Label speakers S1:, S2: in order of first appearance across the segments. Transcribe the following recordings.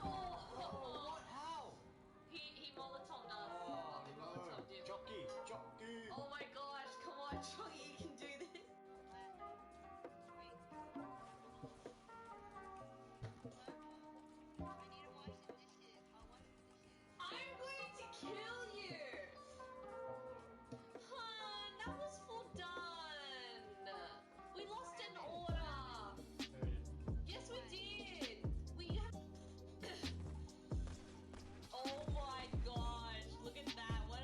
S1: Oh,
S2: What? How?
S1: he molotoved us.
S2: Oh,
S1: He
S2: no.
S1: molotoved you.
S2: Jockey, jockey.
S1: Oh my gosh, come on, Joey, you can do this. I'm going to kill you! Hun, that was full done! We lost an order! Yes, we did! We have... Oh my gosh, look at that, what a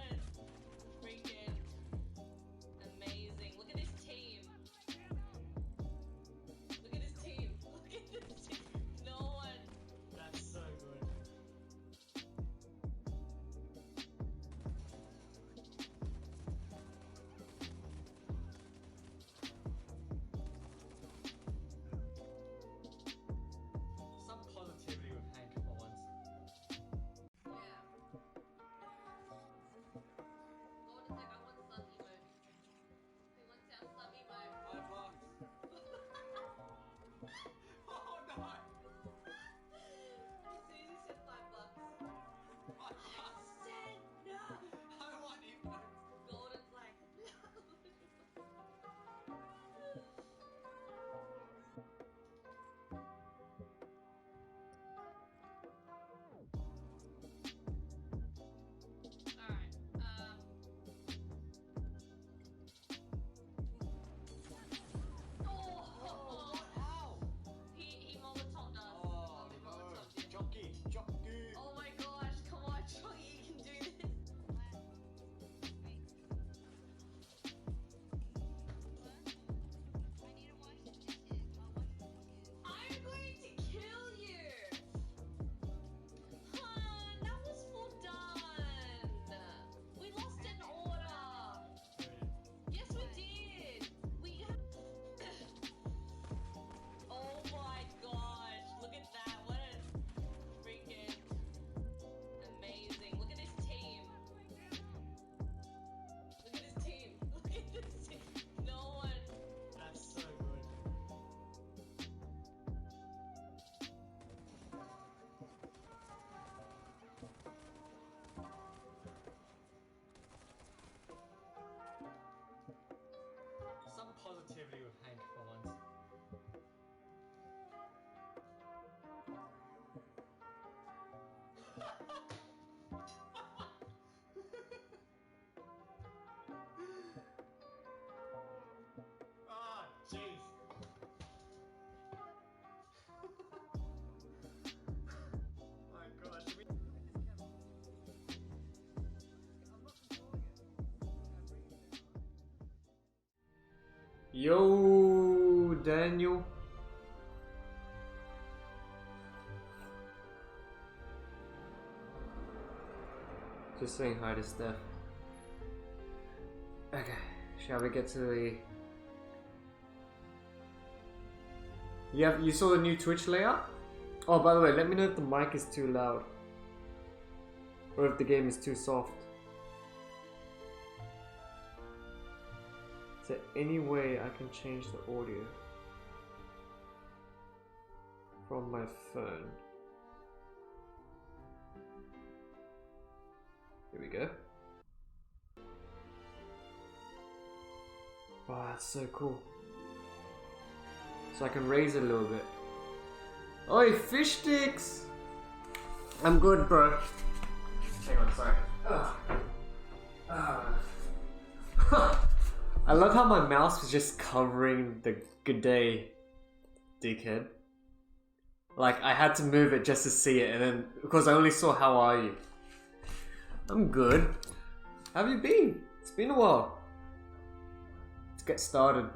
S1: freaking amazing. Look at this team. Look at this team. Look at this team. No one.
S2: That's so good. Some positivity with Hank for once.
S1: Yeah. Golden's like, I want sub emote. Who wants our sub emote?
S2: $5. Oh no!
S1: As soon as he said $5.
S2: $5.
S1: I said no!
S2: I want emotes.
S1: Golden's like, no! Alright,
S2: Oh, what? How?
S1: he molotoved us.
S2: Oh,
S1: He
S2: no.
S1: molotoved you.
S2: Jockey, jockey.
S1: Oh my gosh, come on, Joey, you can do this. I'm going to kill you! Hun, that was full done! We lost an order! Yes, we did! We have... Oh my gosh, look at that, what a freaking amazing. Look at this team. Look at this team. Look at this team. No one.
S2: That's so good. Some positivity with Hank for once. Ah, jeez. My God. Should we... Yo, Daniel. Just saying hi to Steph. Okay, shall we get to the... You saw the new Twitch layout? Oh, by the way, let me know if the mic is too loud. Or if the game is too soft. Is there any way I can change the audio from my phone? Here we go. Wow, that's so cool. So I can raise it a little bit. Oi, fish sticks! I'm good, bro. Hang on, sorry. I love how my mouse was just covering the good day, dickhead. Like, I had to move it just to see it, and then, because I only saw how are you. I'm good. How have you been? It's been a while. Let's get started.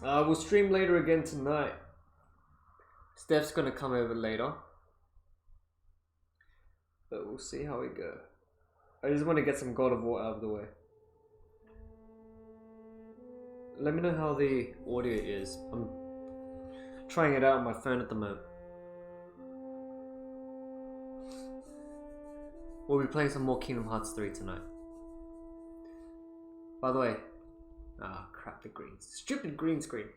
S2: We'll stream later again tonight. Steph's gonna come over later. But we'll see how we go. I just want to get some God of War out of the way. Let me know how the audio is. I'm trying it out on my phone at the moment. We'll be playing some more Kingdom Hearts 3 tonight. By the way, crap, the green. Stupid green screen.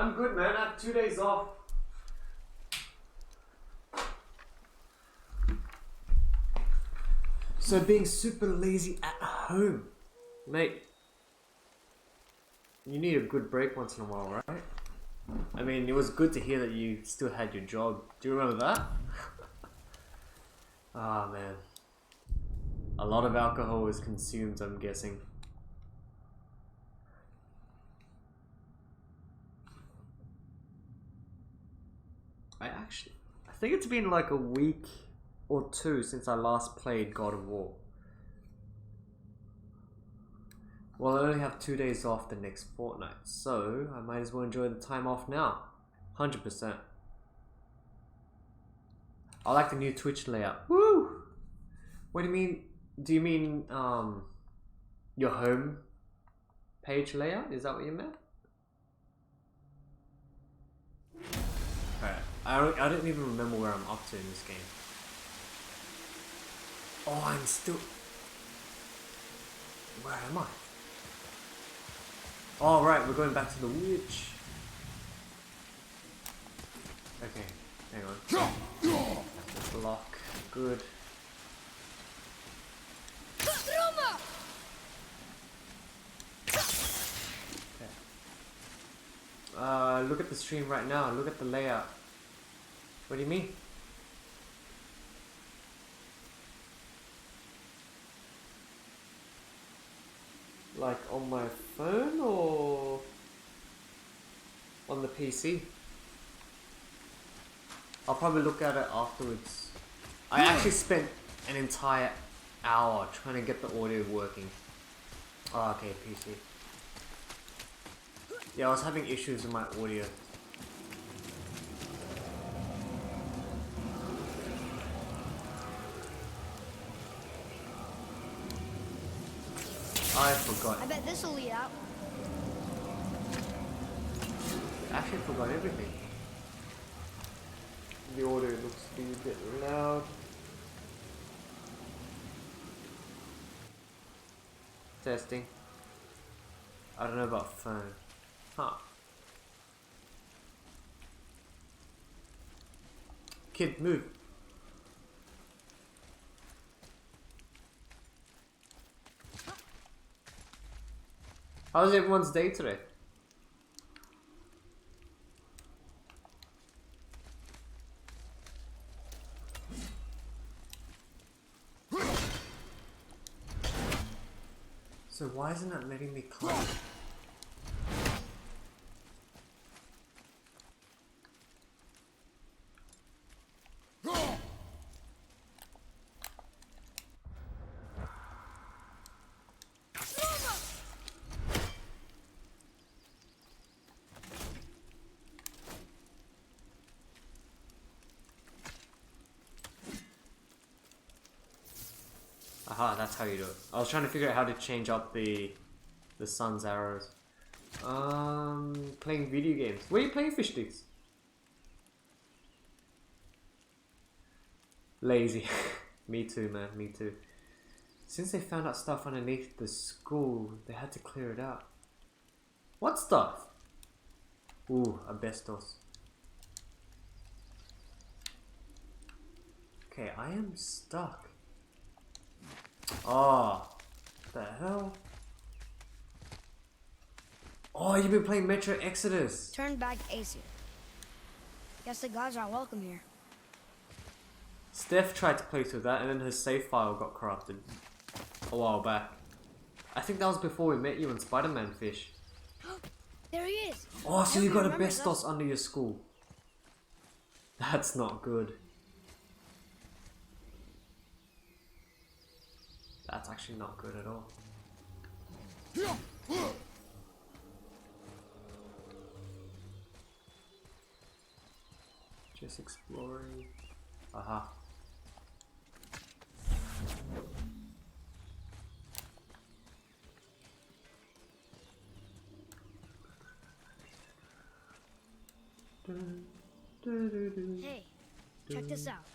S2: I'm good, man. I have 2 days off. So being super lazy at home, mate. You need a good break once in a while, right? I mean, it was good to hear that you still had your job. Do you remember that? Ah, man. A lot of alcohol is consumed, I'm guessing. I think it's been like a week or two since I last played God of War. Well, I only have 2 days off the next fortnight, so I might as well enjoy the time off now. 100%. I like the new Twitch layout. Woo! What do you mean? Do you mean your home page layout? Is that what you meant? Alright, I don't even remember where I'm up to in this game. Oh, I'm still... Where am I? Oh, right, we're going back to the witch. Okay, hang on. Let's lock. Good. Okay. Look at the stream right now. Look at the layout. What do you mean? Like on my phone or on the PC? I'll probably look at it afterwards. I actually spent an entire hour trying to get the audio working. Oh, okay, PC. Yeah, I was having issues with my audio. I forgot.
S3: I bet this'll lead out.
S2: I actually forgot everything. The audio looks to be a bit loud. Testing. I don't know about phone. Huh. Kid, move. How's everyone's day today? So why isn't it letting me climb? Aha, that's how you do it. I was trying to figure out how to change up the sun's arrows. Playing video games. Where are you playing, Fish Sticks? Lazy. Me too, man. Me too. Since they found out stuff underneath the school, they had to clear it out. What stuff? Ooh, asbestos. Okay, I am stuck. Oh, the hell? Oh, you've been playing Metro Exodus.
S3: Turn back to Aesir. Guess the gods aren't welcome here.
S2: Steph tried to play through that and then her save file got corrupted a while back. I think that was before we met you in Spider-Man Fish.
S3: There he is.
S2: Oh, so you got
S3: Nobody remembers
S2: asbestos under your school. That's not good. That's actually not good at all. Just exploring. Aha.
S3: Hey, check this out.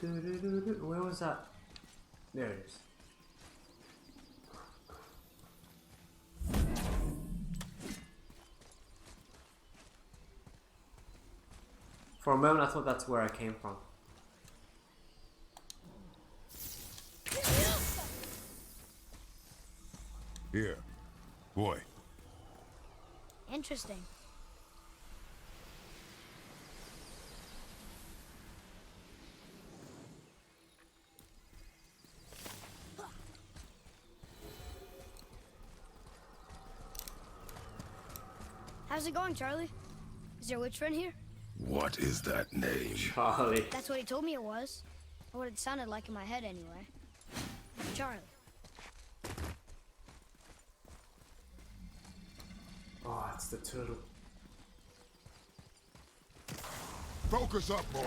S2: Where was that? There it is. For a moment, I thought that's where I came from.
S4: Here. Boy.
S3: Interesting. How's it going, Charlie? Is your witch friend here?
S4: What is that name?
S2: Charlie.
S3: That's what he told me it was. Or what it sounded like in my head, anyway. Charlie.
S2: Oh, it's the turtle.
S4: Focus up, boy.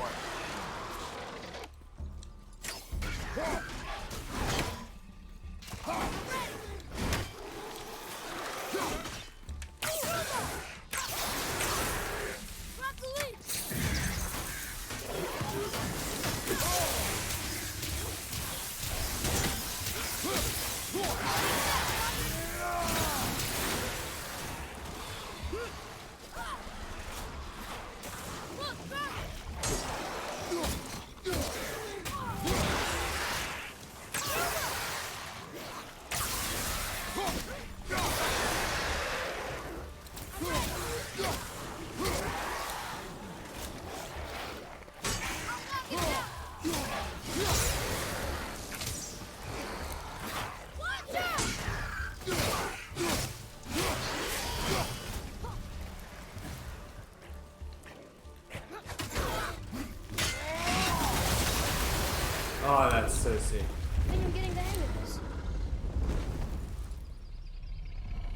S2: Oh, that's so sick.
S3: I think I'm getting the hang of this.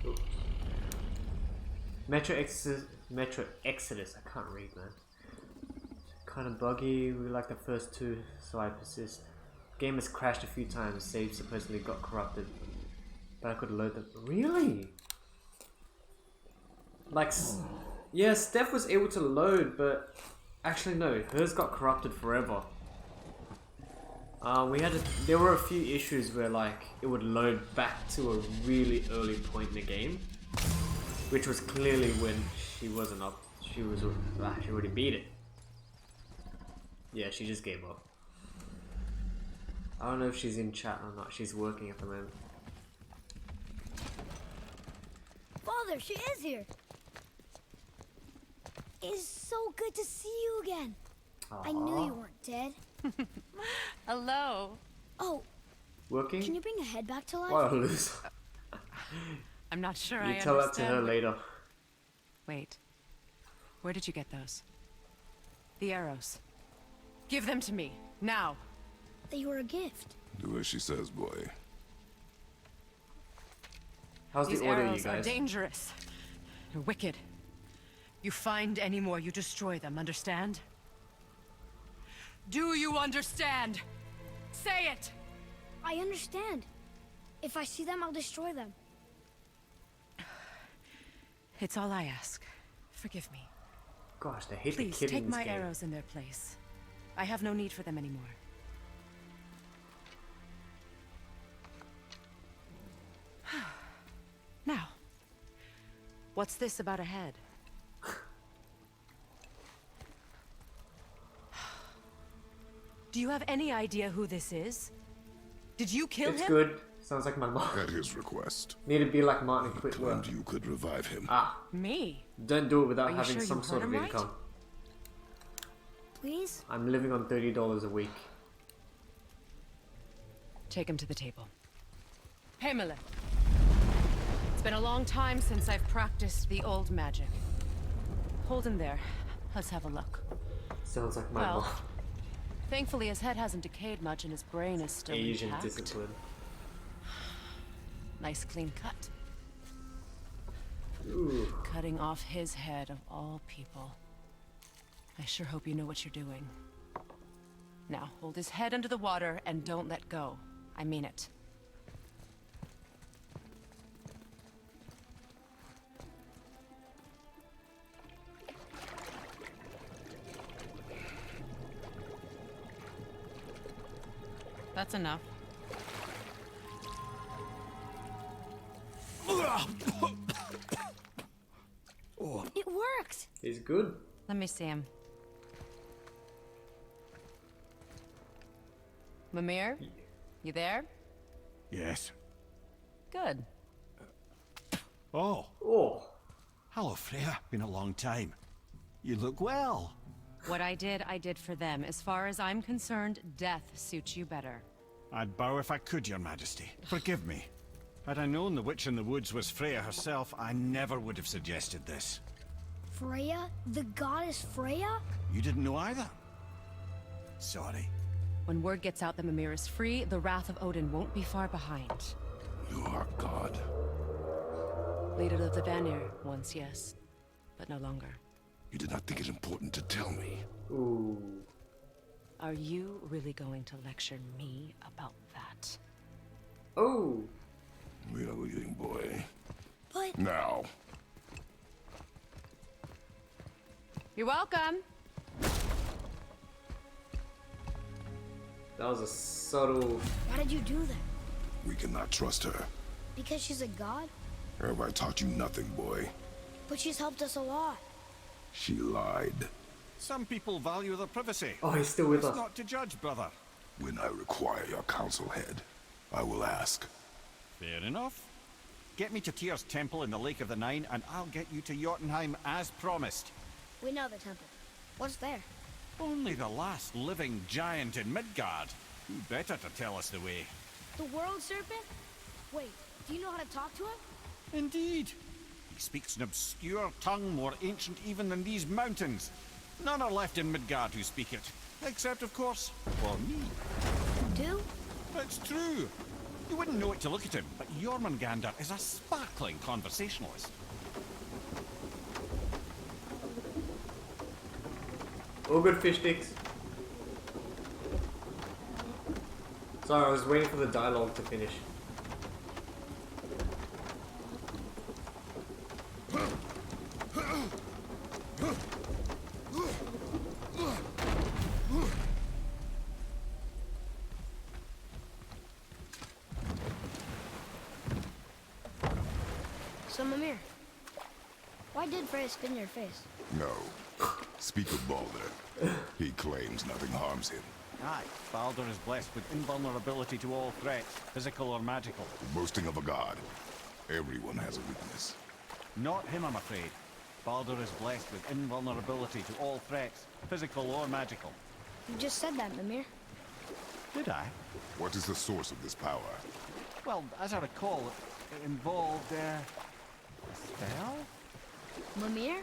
S2: Oops. Metro Exodus. I can't read, man. Kind of buggy. We like the first two, so I persist. Game has crashed a few times. Save supposedly got corrupted, but I could load them. Really? Like, yeah, Steph was able to load, but actually no, hers got corrupted forever. There were a few issues where like it would load back to a really early point in the game, which was clearly when she wasn't up. She already beat it. Yeah, she just gave up. I don't know if she's in chat or not. She's working at the moment.
S3: Father, she is here. It's so good to see you again. I knew you weren't dead.
S5: Hello.
S3: Oh,
S2: Working?
S3: can you bring a head back to life?
S2: What a loser.
S5: I'm not sure
S2: You
S5: I
S2: tell that to
S5: understand.
S2: her later.
S5: Wait. Where did you get those? The arrows. Give them to me, now.
S3: They were a gift.
S4: Do as she says, boy.
S2: How's
S5: These
S2: the order, you
S5: arrows are
S2: guys?
S5: dangerous. They're wicked. You find any more, you destroy them, understand? Do you understand? Say it!
S3: I understand. If I see them, I'll destroy them.
S5: It's all I ask. Forgive me.
S2: Gosh, they hate
S5: Please,
S2: the kid
S5: take
S2: in this
S5: my
S2: game.
S5: arrows in their place. I have no need for them anymore. Now, what's this about a head? Do you have any idea who this is? Did you kill
S2: It's
S5: him?
S2: good. Sounds like my mom.
S4: At his request,
S2: Need to be like Martin and quit work.
S4: claimed you could revive him.
S2: Ah,
S5: Me?
S2: don't do it without
S5: Are you
S2: having
S5: sure you
S2: some
S5: heard
S2: sort of
S5: him right?
S2: income.
S3: Please?
S2: I'm living on $30 a week.
S5: Take him to the table. Pamela. It's been a long time since I've practiced the old magic. Hold him there. Let's have a look.
S2: Sounds like my
S5: Well,
S2: mom.
S5: Thankfully, his head hasn't decayed much and his brain is still
S2: Asian
S5: intact.
S2: discipline.
S5: Nice clean cut.
S2: Ooh.
S5: Cutting off his head of all people. I sure hope you know what you're doing. Now, hold his head under the water and don't let go. I mean it. That's enough.
S3: It worked!
S2: He's good.
S5: Let me see him. Mimir? You there?
S6: Yes.
S5: Good.
S6: Oh,
S2: Oh.
S6: hello, Freya. Been a long time. You look well.
S5: What I did for them. As far as I'm concerned, death suits you better.
S6: I'd bow if I could, Your Majesty. Forgive me. Had I known the witch in the woods was Freya herself, I never would have suggested this.
S3: Freya? The goddess Freya?
S6: You didn't know either? Sorry.
S5: When word gets out that Mimir is free, the wrath of Odin won't be far behind.
S4: You are God.
S5: Leader of the Vanir, once yes, but no longer.
S4: You did not think it important to tell me.
S2: Ooh.
S5: Are you really going to lecture me about that?
S2: Oh.
S4: We are leaving, boy.
S3: But
S4: Now.
S5: You're welcome.
S2: That was a subtle.
S3: why did you do that?
S4: We cannot trust her.
S3: Because she's a god?
S4: Have I taught you nothing, boy?
S3: But she's helped us a lot.
S4: She lied.
S6: Some people value their privacy.
S2: Oh, he's still with
S6: It's
S2: us.
S6: not to judge, brother.
S4: When I require your counsel, head, I will ask.
S6: Fair enough. Get me to Tyr's temple in the Lake of the Nine, and I'll get you to Jotunheim as promised.
S3: We know the temple. What's there?
S6: Only the last living giant in Midgard. Who better to tell us the way?
S3: The world serpent? Wait, do you know how to talk to him?
S6: Indeed. He speaks an obscure tongue more ancient even than these mountains. None are left in Midgard who speak it. Except, of course, for me.
S3: Do?
S6: It's true. You wouldn't know it to look at him, but Jormungandr is a sparkling conversationalist.
S2: All good fish sticks. Sorry, I was waiting for the dialogue to finish.
S3: So, Mimir, why did Freya spin your face?
S4: No. Speak of Baldur. He claims nothing harms him.
S6: Aye, Baldur is blessed with invulnerability to all threats, physical or magical.
S4: Boasting of a god. Everyone has a weakness.
S6: Not him, I'm afraid. Baldur is blessed with invulnerability to all threats, physical or magical.
S3: You just said that, Mimir.
S6: Did I?
S4: What is the source of this power?
S6: Well, as I recall, it involved, a spell?
S3: Mimir?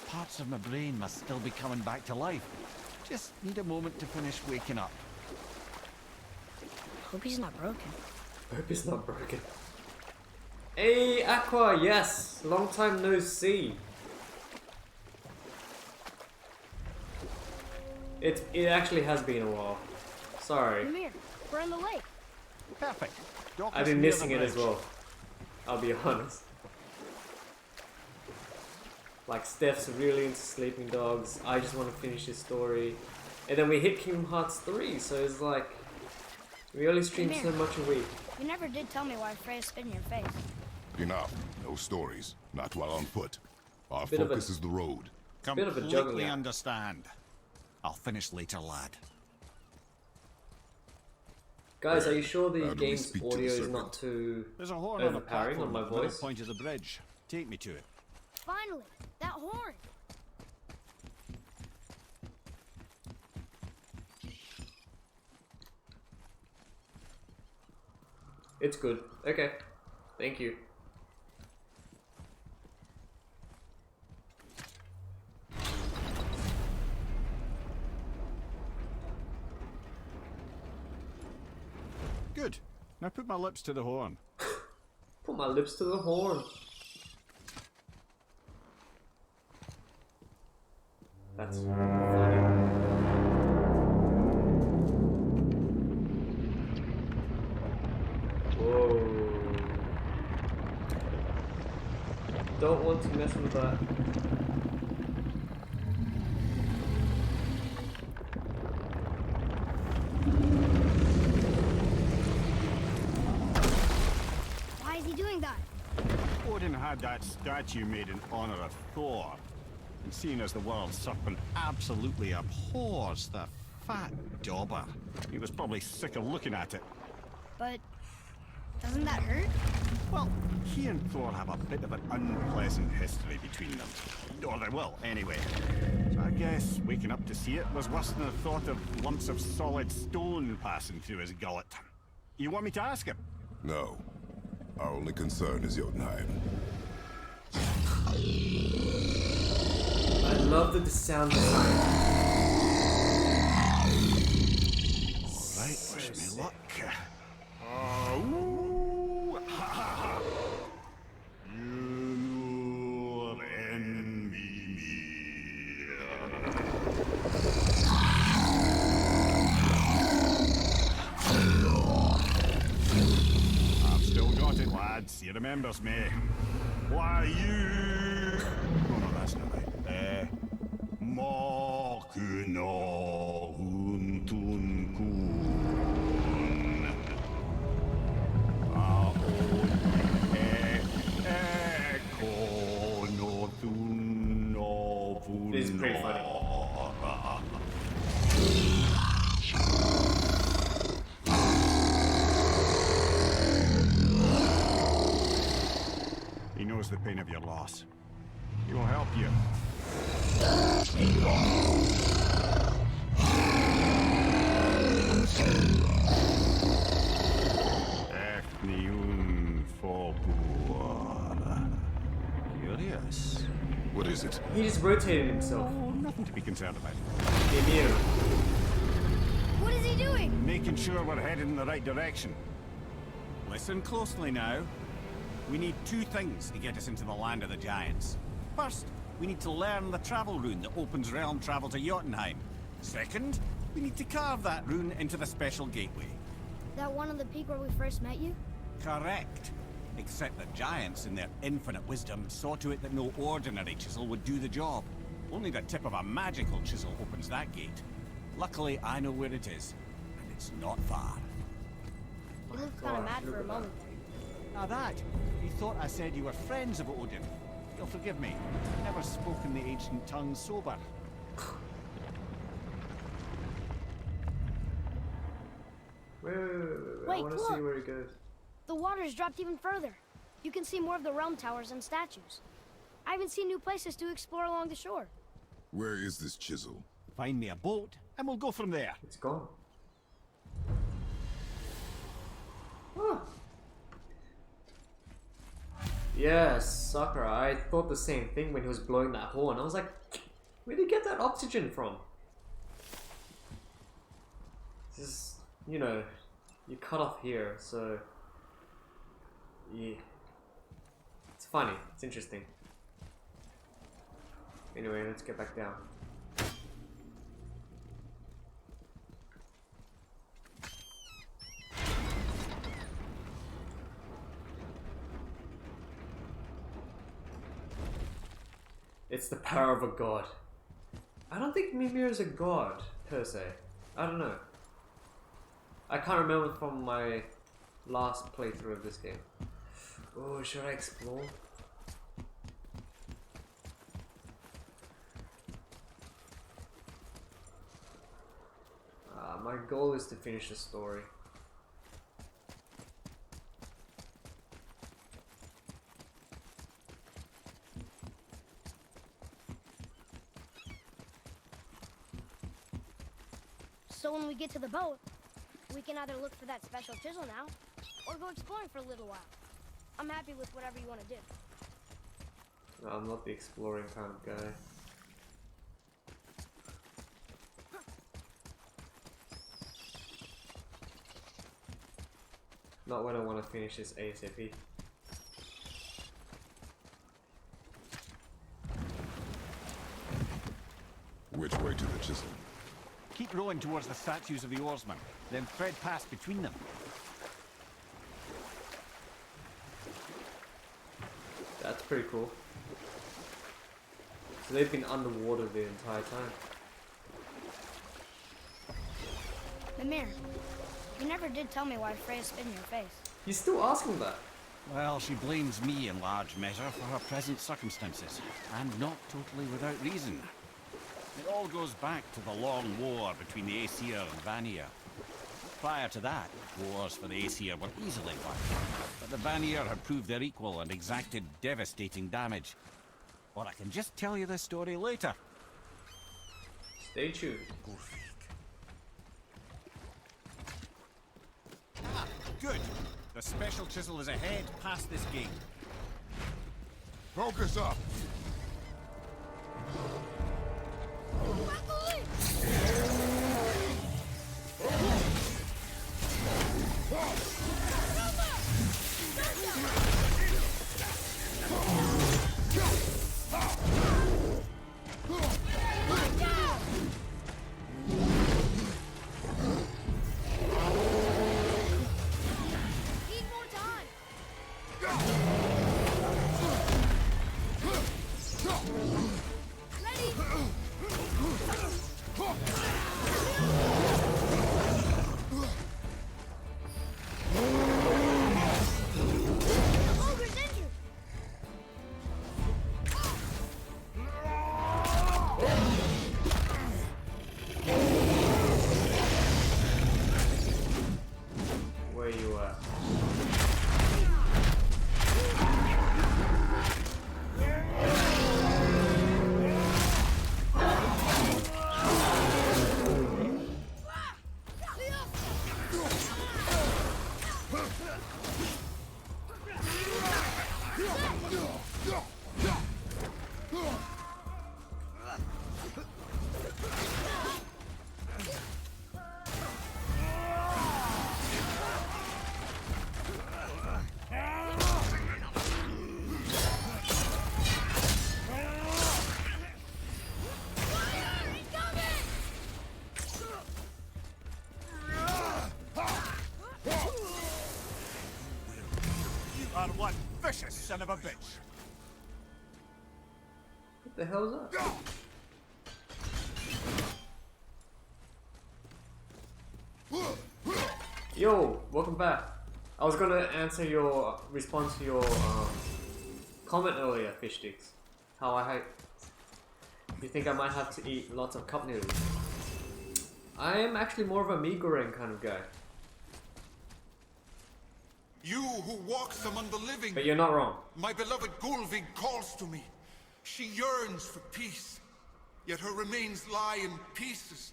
S6: Parts of my brain must still be coming back to life. Just need a moment to finish waking up.
S3: Hope he's not broken.
S2: I hope it's not broken. Hey, Aqua, yes! Long time no see. It actually has been a while. Sorry.
S3: Mimir, we're in the lake.
S6: Perfect. Dock
S2: I've
S6: us
S2: been
S6: near
S2: missing
S6: the
S2: it as
S6: bridge.
S2: well. I'll be honest. Like, Steph's really into Sleeping Dogs. I just want to finish this story. And then we hit Kingdom Hearts 3, so it's like... We only stream so much a week.
S3: You never did tell me why Freya spit in your face.
S4: Enough. No stories. Not while on foot. Our
S2: Bit of
S4: focus
S2: a-
S4: is the road.
S2: bit of a
S6: Completely
S2: juggling act.
S6: understand. I'll finish later, lad.
S2: Guys, are you sure
S4: How
S2: the
S4: do we
S2: game's
S4: speak to the
S2: audio is
S4: serpent?
S2: not too
S6: There's a horn on the
S2: overpowering
S6: platform
S2: on my
S6: at the middle
S2: voice?
S6: point of the bridge. Take me to it.
S3: Finally, that horn.
S2: It's good. Okay. Thank you.
S6: Good. Now put my lips to the horn.
S2: Put my lips to the horn. That's funny. Whoa. Don't want to mess with that.
S3: Why is he doing that?
S6: Odin had that statue made in honor of Thor. And seeing as the world serpent absolutely abhors the Fat dauber. He was probably sick of looking at it.
S3: But doesn't that hurt?
S6: Well, he and Thor have a bit of an unpleasant history between them. Or they will, anyway. So I guess waking up to see it was worse than the thought of lumps of solid stone passing through his gullet. You want me to ask him?
S4: No. Our only concern is Jotunheim.
S2: I love the sound design.
S6: Alright, wish me luck. Ooh, ha, ha, ha. You envy me. I've still got it, lads. He remembers me. Why you? Oh no, that's not right. Mokuno huntun kun.
S2: This is pretty funny.
S6: He knows the pain of your loss. He will help you. Ethniun Folkur. Curious.
S4: What is it?
S2: He just rotated himself.
S6: Oh, nothing to be concerned about.
S2: Ymir.
S3: What is he doing?
S6: Making sure we're headed in the right direction. Listen closely now. We need two things to get us into the land of the giants. First, we need to learn the travel rune that opens realm travel to Jotunheim. Second, we need to carve that rune into the special gateway.
S3: That one on the peak where we first met you?
S6: Correct. Except the giants, in their infinite wisdom, saw to it that no ordinary chisel would do the job. Only the tip of a magical chisel opens that gate. Luckily, I know where it is, and it's not far.
S3: You looked kind of mad for a moment there.
S6: Now that, you thought I said you were friends of Odin. You'll forgive me. I've never spoken the ancient tongue sober.
S2: Wait. I
S3: Wait,
S2: want to see
S3: look.
S2: where he goes.
S3: The water's dropped even further. You can see more of the realm towers and statues. I even see new places to explore along the shore.
S4: Where is this chisel?
S6: Find me a boat, and we'll go from there.
S2: It's gone. Huh. Yeah, Sakura. I thought the same thing when he was blowing that horn. I was like, where did he get that oxygen from? This is, you know, you cut off here, so yeah. It's funny. It's interesting. Anyway, let's get back down. It's the power of a god. I don't think Mimir is a god, per se. I don't know. I can't remember from my last playthrough of this game. Oh, should I explore? My goal is to finish the story.
S3: So when we get to the boat, we can either look for that special chisel now, or go exploring for a little while. I'm happy with whatever you want to do.
S2: No, I'm not the exploring kind of guy. Not when I want to finish this ASAP.
S4: Which way to the chisel?
S6: Keep rowing towards the statues of the oarsmen, then thread past between them.
S2: That's pretty cool. So they've been underwater the entire time.
S3: Mimir, you never did tell me why Freya spit in your face.
S2: You're still asking that?
S6: Well, she blames me in large measure for her present circumstances, and not totally without reason. It all goes back to the long war between the Aesir and Vanir. Prior to that, wars for the Aesir were easily won, but the Vanir had proved their equal and exacted devastating damage. Or I can just tell you this story later.
S2: Stay tuned.
S6: Ah, good. The special chisel is ahead past this gate.
S4: Focus up.
S3: Need more time. Ready? The ogre's injured.
S2: Where you at?
S6: You are one vicious son of a bitch.
S2: What the hell is that? Yo, welcome back. I was gonna answer your response to your comment earlier, fish sticks. How I hate. You think I might have to eat lots of cup noodles? I am actually more of a mee goreng kind of guy,
S7: You who walks among the living,
S2: but you're not wrong.
S7: my beloved Gulvig calls to me. She yearns for peace, yet her remains lie in pieces.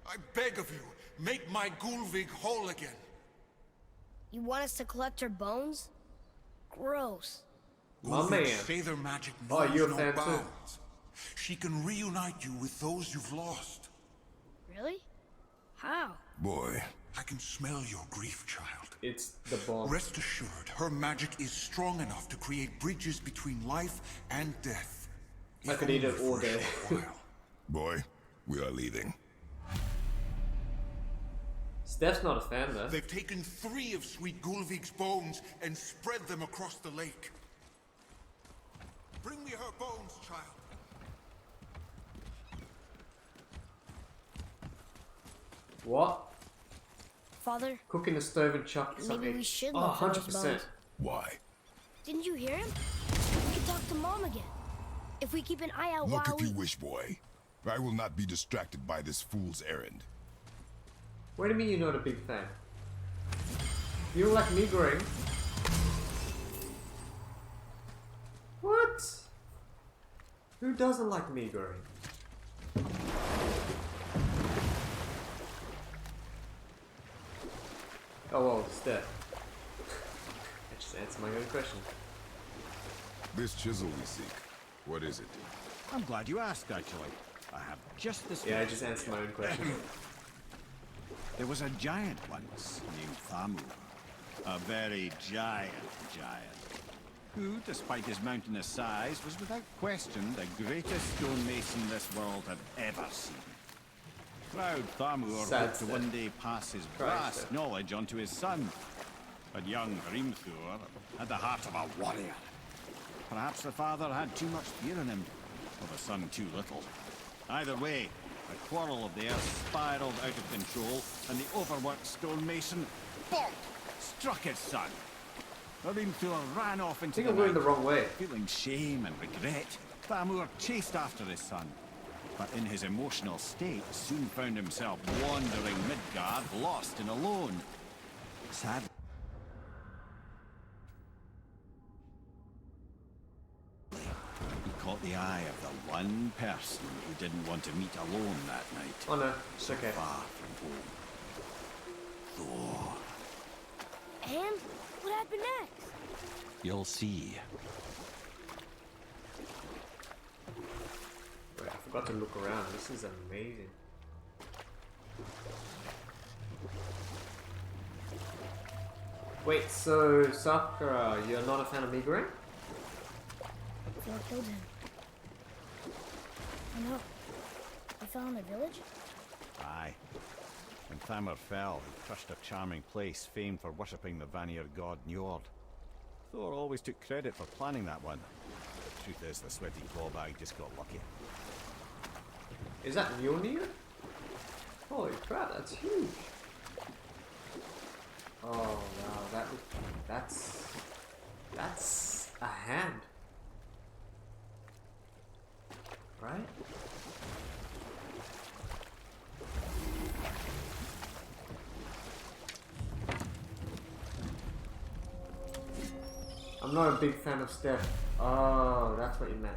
S7: I beg of you, make my Gulvig whole again.
S3: You want us to collect her bones? Gross.
S2: My
S7: Gulvig's
S2: man.
S7: Shader magic
S2: Oh,
S7: knows
S2: you a
S7: no
S2: fan too?
S7: bounds. She can reunite you with those you've lost.
S3: Really? How?
S4: Boy,
S7: I can smell your grief, child.
S2: It's the bomb.
S7: Rest assured, her magic is strong enough to create bridges between life and death.
S2: I
S7: If
S2: could eat it
S7: only
S2: all
S7: for a
S2: day.
S7: short while.
S4: boy, we are leaving.
S2: Steph's not a fan though.
S7: They've taken 3 of Sweet Gulvig's bones and spread them across the lake. Bring me her bones, child.
S2: What?
S3: Father,
S2: Cook in the stove and chuck
S3: maybe
S2: something.
S3: we should
S2: Oh,
S3: look for those
S2: 100%.
S3: bones.
S4: Why?
S3: Didn't you hear him? We could talk to Mom again. If we keep an eye out
S4: Look
S3: while
S4: if you wish, boy. I will not be distracted by this fool's errand.
S2: What do you mean you're not a big fan? You like mee goreng? What? Who doesn't like mee goreng? Oh well, Steph. I just answered my own question.
S4: This chisel we seek, what is it?
S6: I'm glad you asked, actually. I have just this.
S2: Yeah, I just answered my own question.
S6: There was a giant once named Thamur. A very giant, who, despite his mountainous size, was without question the greatest stonemason this world had ever seen. Proud Thamur
S2: Sad
S6: hoped to
S2: stuff.
S6: one day pass his
S2: Crying
S6: vast
S2: stuff.
S6: knowledge onto his son. But young Hrimthur had the heart of a warrior. Perhaps the father had too much fear in him, or the son too little. Either way, the quarrel of theirs spiraled out of control, and the overworked stonemason, bonk, struck his son. Hrimthur ran off
S2: I
S6: into
S2: think
S6: the
S2: I'm going the
S6: night.
S2: wrong way.
S6: Feeling shame and regret, Thamur chased after his son. but in his emotional state soon found himself wandering Midgard, lost and alone. Sadly, he caught the eye of the one person who didn't want to meet alone that night.
S2: Oh no, it's okay.
S6: Far from home. Thor.
S3: And what happened next?
S6: You'll see.
S2: Wait, I forgot to look around. This is amazing. Wait, so Sakura, you're not a fan of Migure?
S3: Thor killed him. I know. He fell in the village?
S6: Aye. When Thamur fell, he crushed a charming place famed for worshipping the Vanir god Njord. Thor always took credit for planning that one. The truth is, the sweaty clawbag just got lucky.
S2: Is that Mjolnir? Holy crap, that's huge. Oh wow, that's a hand. Right? I'm not a big fan of Steph. Oh, that's what you meant.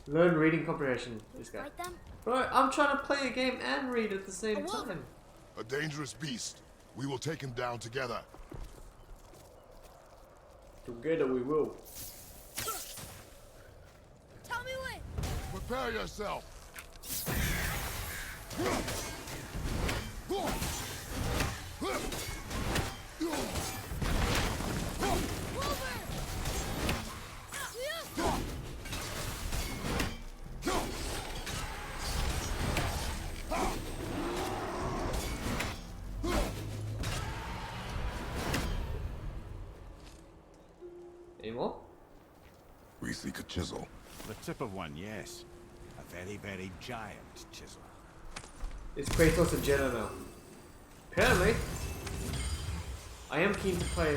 S2: Learn reading comprehension. This guy.
S3: Fight them?
S2: Bro, I'm trying to play a game and read at the same
S3: A wolf.
S2: time.
S4: A dangerous beast. We will take him down together.
S2: Together we will.
S3: Tell me when!
S4: Prepare yourself.
S2: Any more?
S4: We seek a chisel.
S6: The tip of one, yes. A very, very giant chisel.
S2: Is Kratos a Jedi now? Apparently. I am keen to play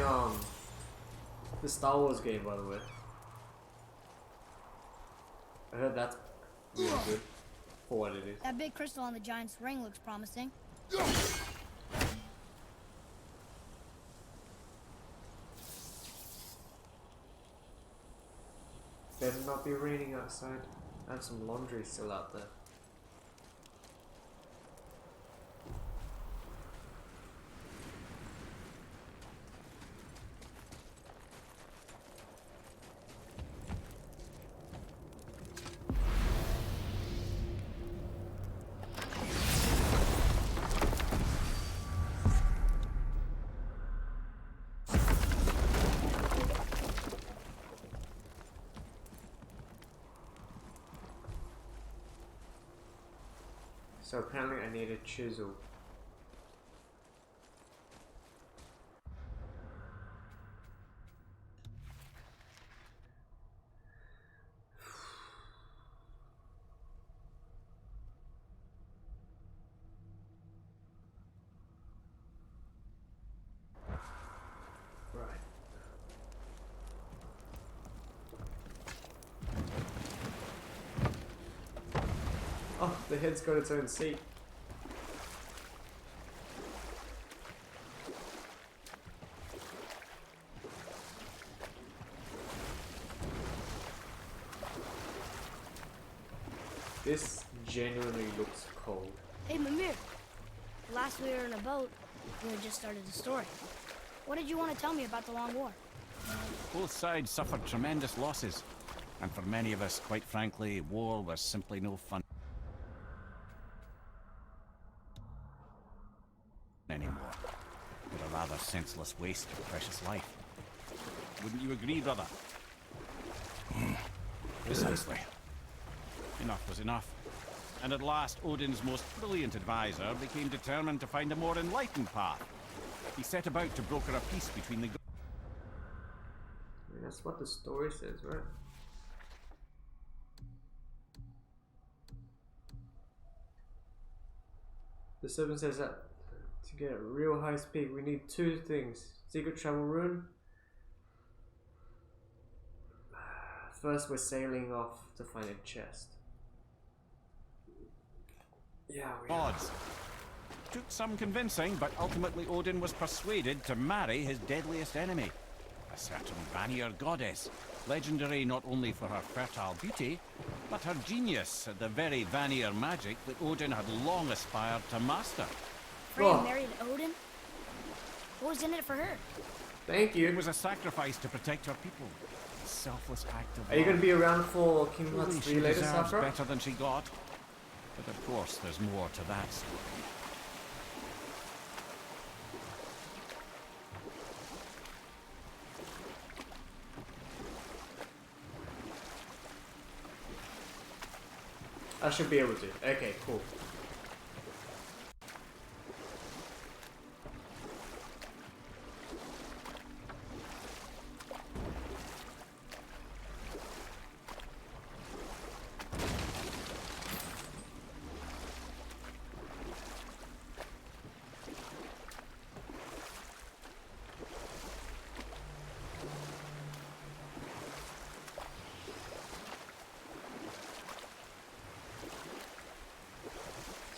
S2: the Star Wars game, by the way. I heard that's really good for what it is.
S3: That big crystal on the giant's ring looks promising.
S2: Better not be raining outside. I have some laundry still out there. So apparently I need a chisel. Right. Oh, the head's got its own seat. This genuinely looks cold.
S3: Hey, Mimir. Last we were in a boat, we had just started the story. What did you want to tell me about the Long War?
S6: Both sides suffered tremendous losses. And for many of us, quite frankly, war was simply no fun anymore. But a rather senseless waste of precious life. Wouldn't you agree, brother? Precisely. Enough was enough. And at last, Odin's most brilliant advisor became determined to find a more enlightened path. He set about to broker a peace between the
S2: I mean, that's what the story says, right? The servant says that to get a real high speed, we need two things. Secret travel rune. First, we're sailing off to find a chest. Yeah, we
S6: Gods. Took some convincing, but ultimately Odin was persuaded to marry his deadliest enemy, a certain Vanir goddess, legendary not only for her fertile beauty, but her genius at the very Vanir magic that Odin had long aspired to master.
S3: Freya
S2: Oh.
S3: married Odin? What was in it for her?
S2: Thank
S6: It
S2: you.
S6: was a sacrifice to protect her people. A selfless act of
S2: Are you going to
S6: love.
S2: be around for Kingdom
S6: Truly,
S2: Hearts
S6: she
S2: 3 later,
S6: deserves
S2: Sakura?
S6: better than she got. But of course, there's more to that story.
S2: I should be able to. Okay, cool.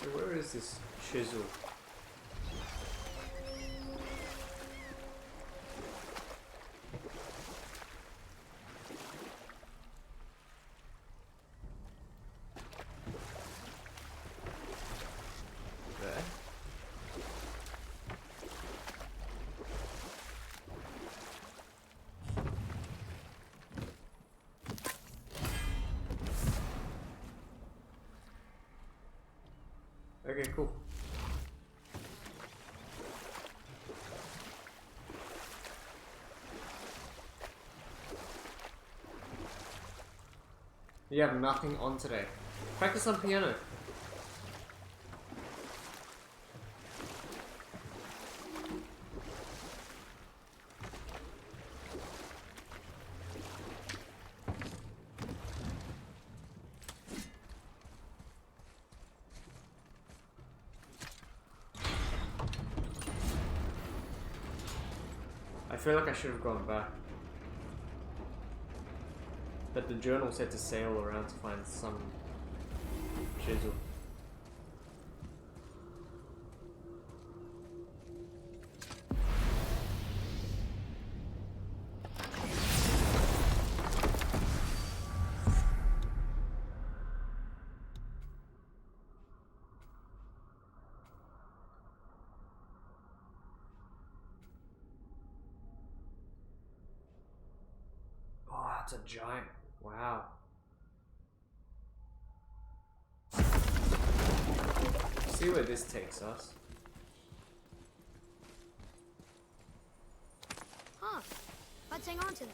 S2: So where is this chisel? There. Okay, cool. You have nothing on today. Practice on piano. I feel like I should have gone back. But the journal said to sail around to find some chisel. Oh, that's a giant. Wow. See where this takes us.
S3: Huh. Let's hang on to that.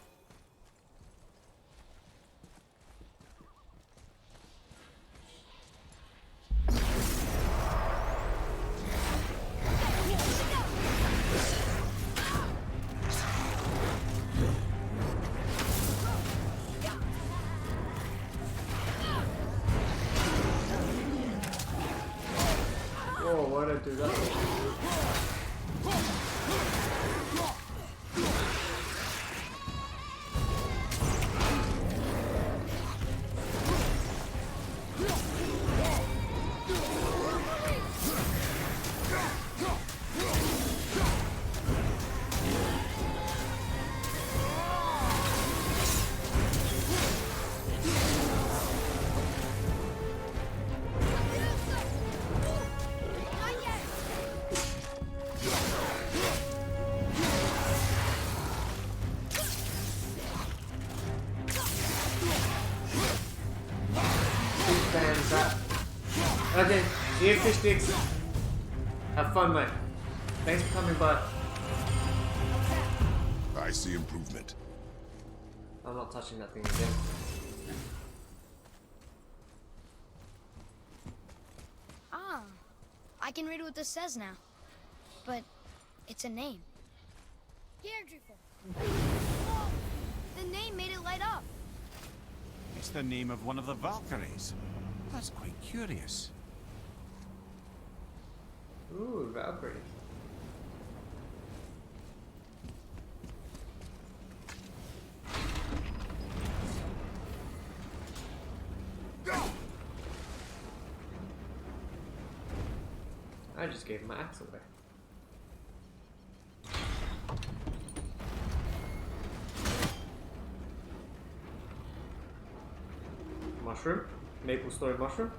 S2: Whoa, why did I do that?
S3: Not yet.
S2: Big fans that. Okay, see you fish sticks. Have fun, mate. Thanks for coming by.
S4: I see improvement.
S2: I'm not touching that thing again.
S3: Ah, I can read what this says now. But it's a name. Deirdre. Whoa! The name made it light up.
S6: It's the name of one of the Valkyries. That's quite curious.
S2: Ooh, Valkyrie. I just gave my axe away. Mushroom? Maple story mushroom?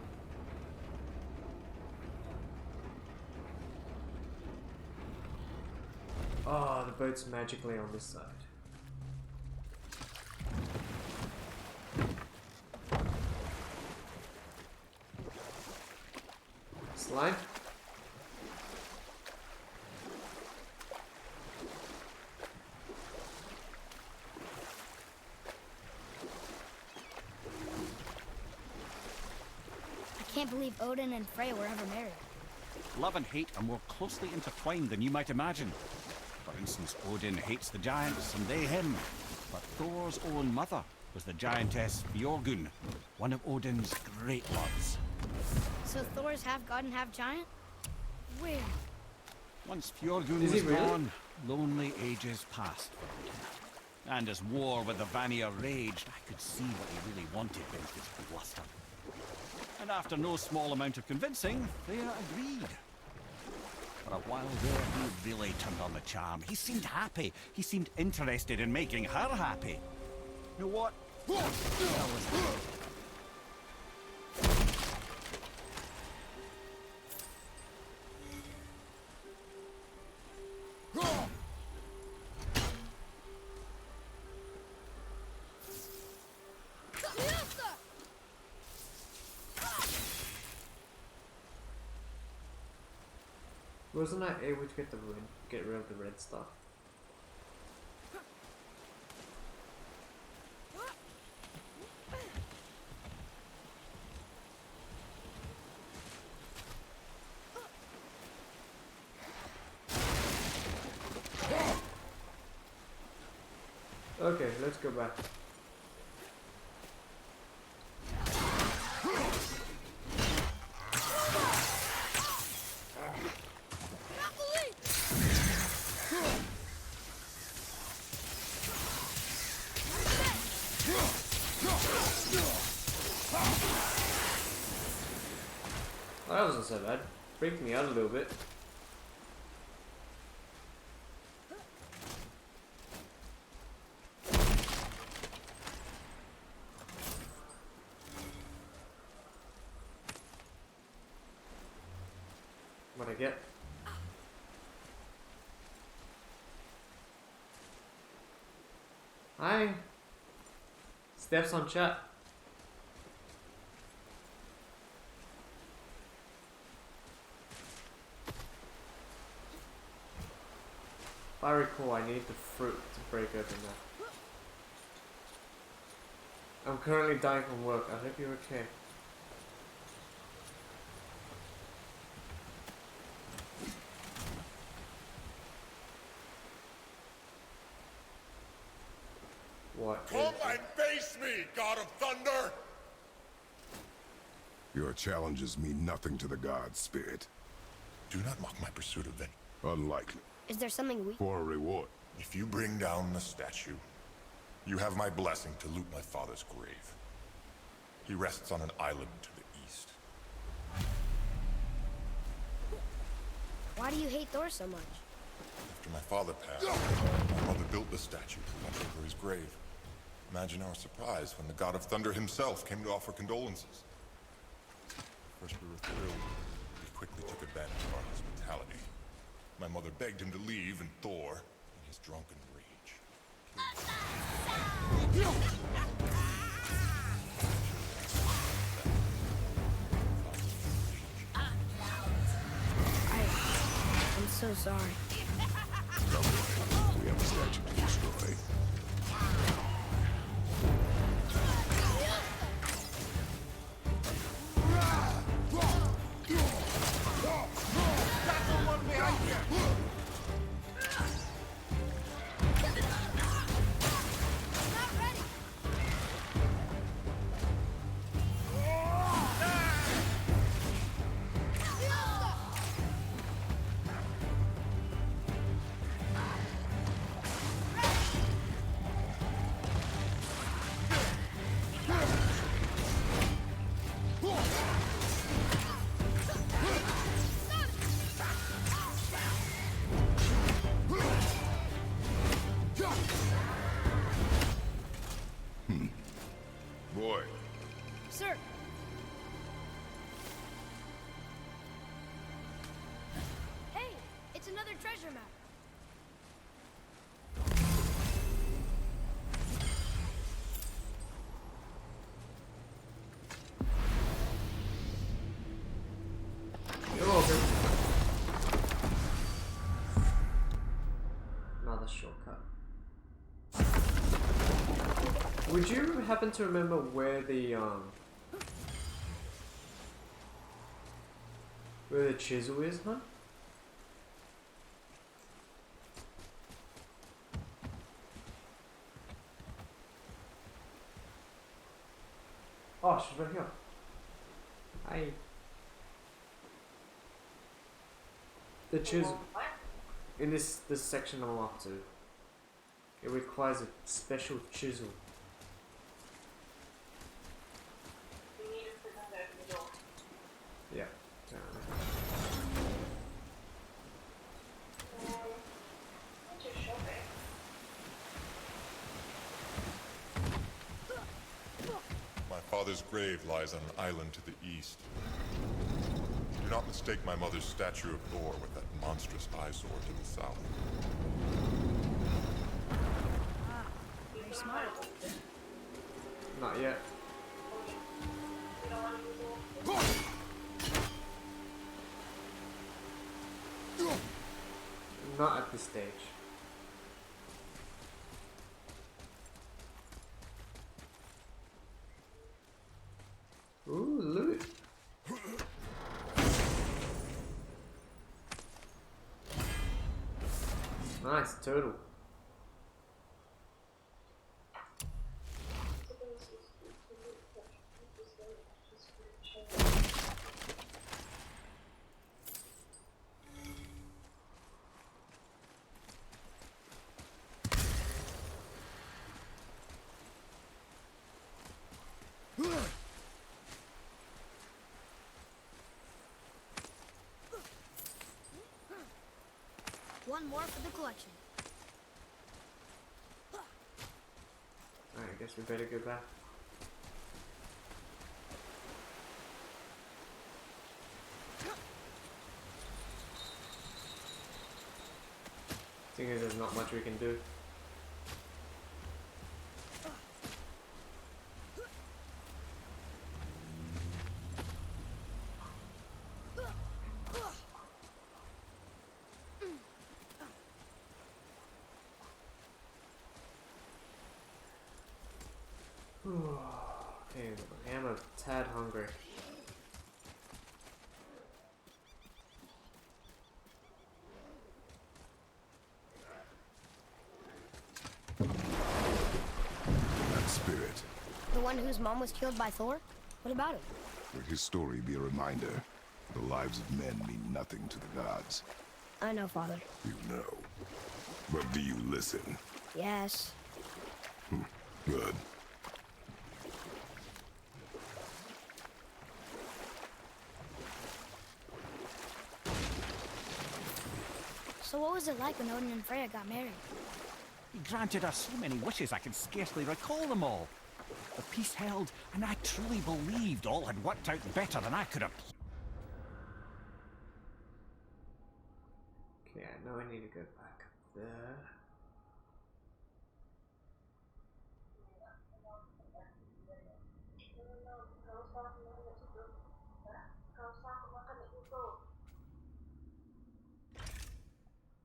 S2: Oh, the boat's magically on this side. Slide.
S3: I can't believe Odin and Freya were ever married.
S6: Love and hate are more closely intertwined than you might imagine. For instance, Odin hates the giants and they him. But Thor's own mother was the giantess Fjorgun, one of Odin's great loves.
S3: So Thor's half god and half giant? Weird.
S6: Once Fjorgun
S2: Is he
S6: was
S2: really?
S6: gone, lonely ages passed for Odin. And as war with the Vanir raged, I could see what he really wanted beneath his bluster. And after no small amount of convincing, Freya agreed. For a while there, he really turned on the charm. He seemed happy. He seemed interested in making her happy. You know what? That was good.
S2: Wasn't I able to get rid of the red stuff? Okay, let's go back. Oh, that wasn't so bad. Freaked me out a little bit. What'd I get? Hi. Steph's on chat. If I recall, I need the fruit to break open that. I'm currently dying from work. I hope you're okay. What?
S7: Come and face me, God of Thunder!
S4: Your challenges mean nothing to the gods, Spirit.
S7: Do not mock my pursuit of vengeance.
S4: Unlikely.
S3: Is there something we...
S4: For a reward.
S7: If you bring down the statue, you have my blessing to loot my father's grave. He rests on an island to the east.
S3: Why do you hate Thor so much?
S7: After my father passed, my mother built the statue to watch over his grave. Imagine our surprise when the God of Thunder himself came to offer condolences. First we were thrilled, but he quickly took advantage of our hospitality. My mother begged him to leave, and Thor, in his drunken rage, killed
S3: I'm so sorry.
S4: Come on. We have a statue to destroy. Boy,
S3: Sir. Hey, it's another treasure map.
S2: You're welcome. Another shortcut. Would you happen to remember where the chisel is, huh? Oh, she's right here. Hi. The chisel. In this section I'm up to. It requires a special chisel. Yeah.
S7: My father's grave lies on an island to the east. Do not mistake my mother's statue of Thor with that monstrous eyesore to the south.
S3: Very smart.
S2: Not yet. Not at this stage. Ooh, loot. Nice turtle.
S3: One more for the collection.
S2: Alright, I guess we better go back. Thing is, there's not much we can do. Okay, I am a tad hungry.
S4: that spirit.
S3: The one whose mom was killed by Thor? What about him?
S4: Let his story be a reminder. The lives of men mean nothing to the gods.
S3: I know, Father.
S4: You know. But do you listen?
S3: Yes.
S4: Good.
S3: So what was it like when Odin and Freya got married?
S6: He granted her so many wishes I can scarcely recall them all. The peace held, and I truly believed all had worked out better than I could have.
S2: Okay, I know I need to go back up there.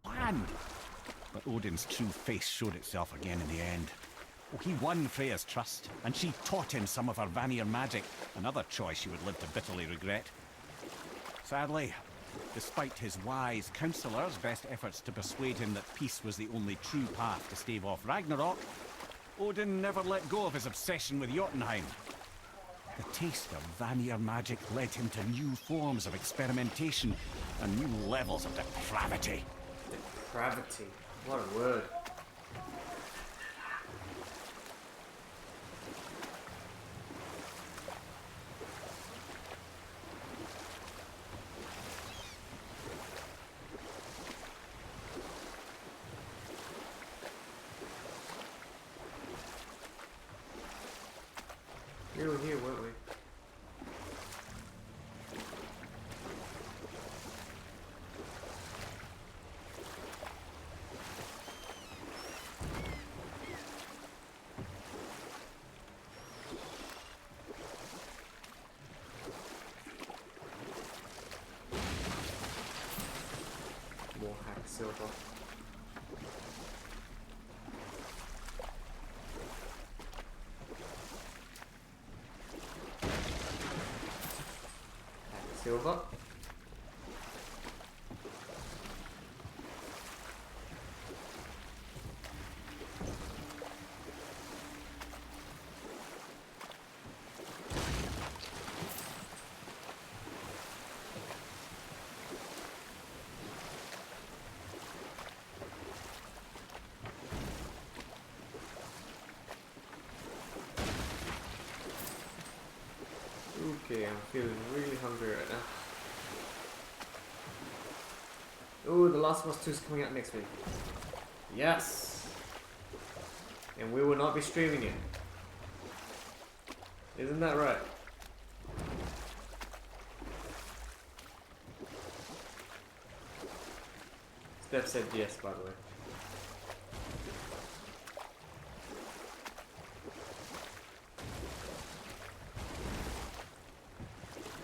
S6: Planned. But Odin's true face showed itself again in the end. Oh, he won Freya's trust, and she taught him some of her Vanir magic, another choice he would live to bitterly regret. Sadly, despite his wise counselor's best efforts to persuade him that peace was the only true path to stave off Ragnarok, Odin never let go of his obsession with Jotunheim. The taste of Vanir magic led him to new forms of experimentation and new levels of depravity.
S2: Depravity. What a word. We were here, weren't we? More hack silver. Silver. Okay, I'm feeling really hungry right now. Oh, The Last of Us 2 is coming out next week. Yes! And we will not be streaming it. Isn't that right? Steph said yes, by the way.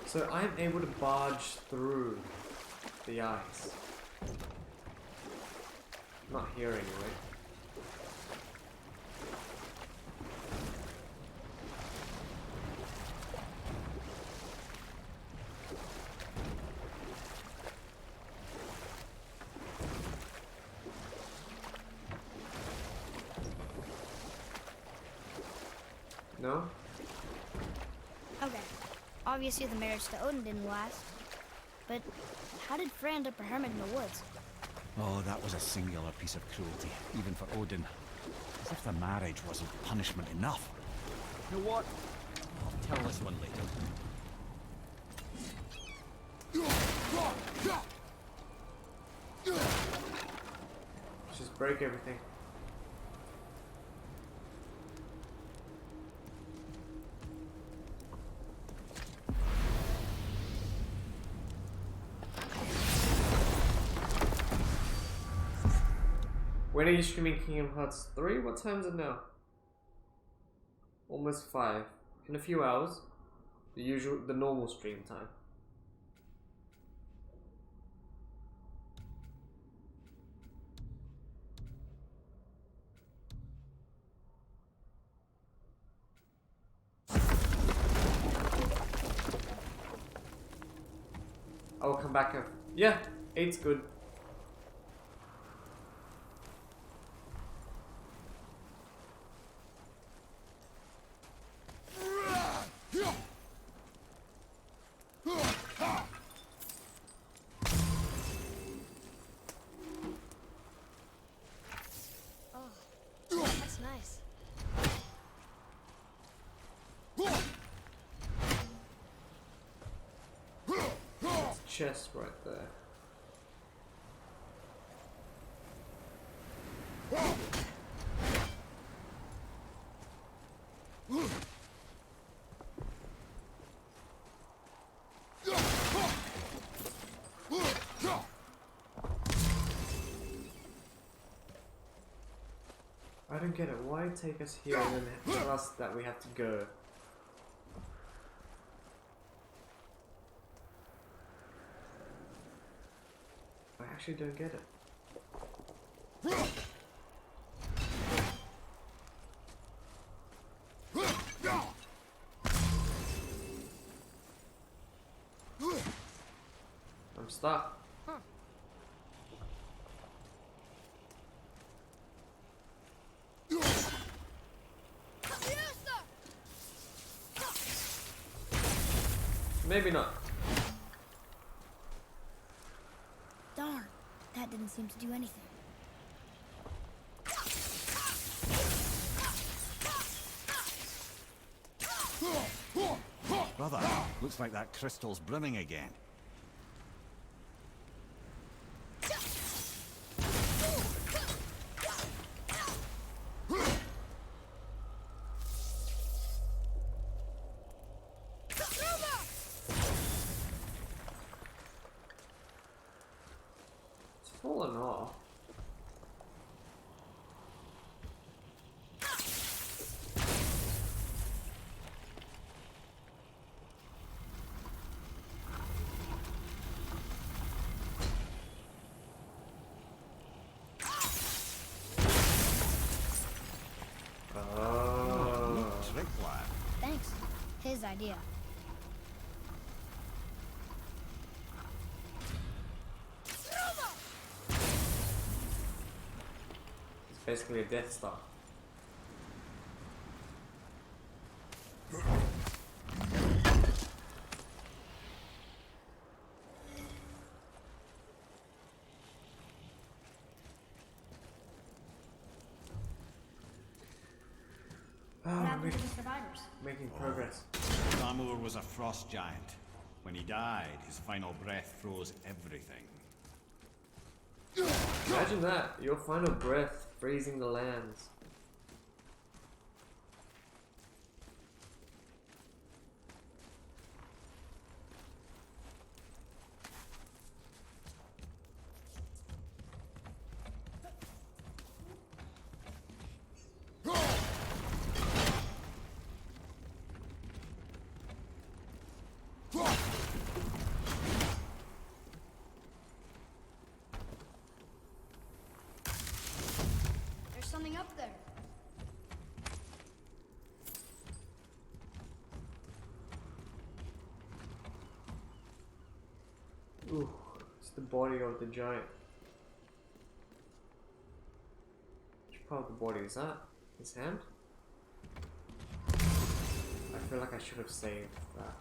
S2: So I'm able to barge through the ice. Not here anyway. No?
S3: Okay. Obviously the marriage to Odin didn't last. But how did Frey end up a hermit in the woods?
S6: Oh, that was a singular piece of cruelty, even for Odin. As if the marriage wasn't punishment enough. You know what? I'll tell this one later.
S2: Just break everything. When are you streaming Kingdom Hearts 3? What time is it now? Almost 5. In a few hours. The normal stream time. I will come back. Yeah, 8's good.
S3: That's nice.
S2: Chest right there. I don't get it. Why take us here and then tell us that we have to go? I actually don't get it. I'm stuck. Maybe not.
S3: Darn, that didn't seem to do anything.
S6: Brother, looks like that crystal's brimming again.
S2: fallen off. Oh.
S6: Trick lad.
S3: Thanks. His idea.
S2: It's basically a Death Star.
S3: What happened to the survivors?
S2: Making progress.
S6: Thamur was a frost giant. When he died, his final breath froze everything.
S2: Imagine that, your final breath freezing the lands.
S3: There's something up there.
S2: Ooh, it's the body of the giant. Which part of the body is that? His hand? I feel like I should have saved that.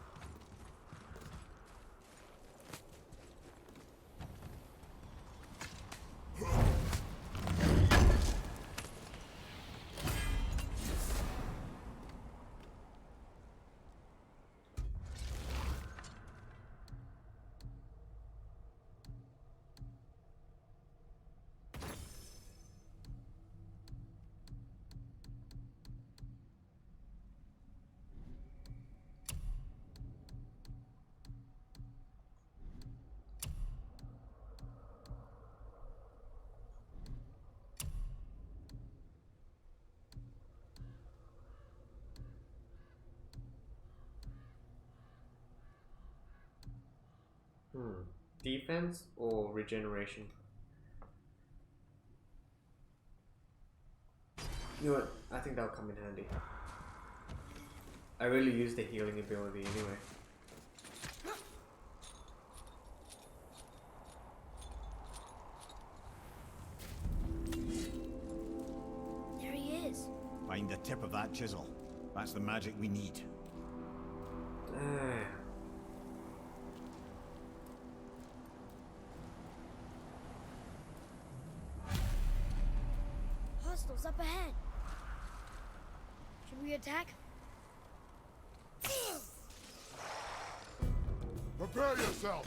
S2: Defense or regeneration? You know what? I think that'll come in handy. I really use the healing ability anyway.
S3: There he is.
S6: Find the tip of that chisel. That's the magic we need.
S3: Hostiles up ahead. Should we attack?
S4: Prepare yourself!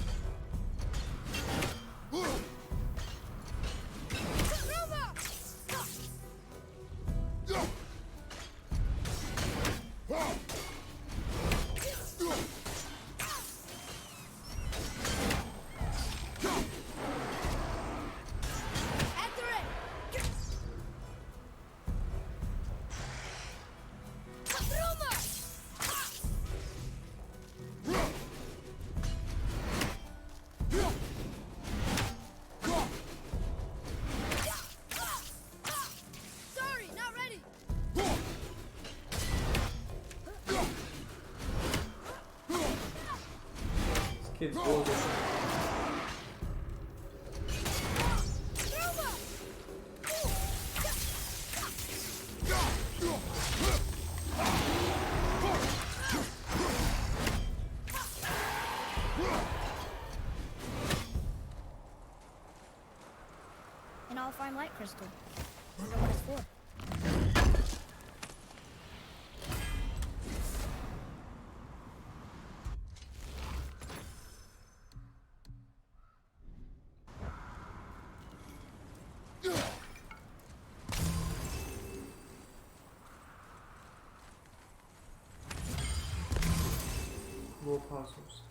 S3: Sorry, not ready.
S2: This kid's golden.
S3: An all-fine light crystal. Wonder what it's for.
S2: More puzzles.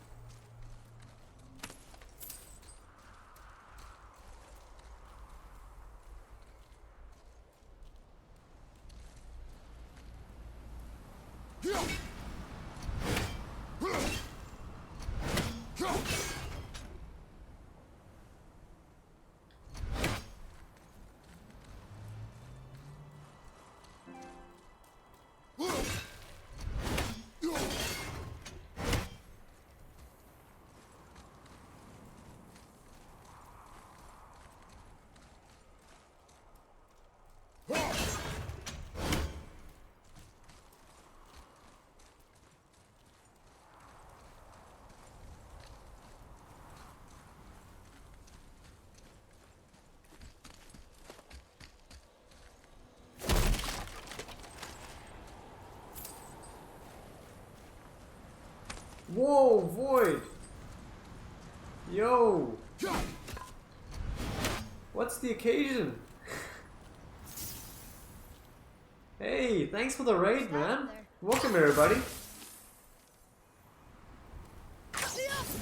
S2: Whoa, Void! Yo! What's the occasion? Hey, thanks for the raid, man. Welcome, everybody.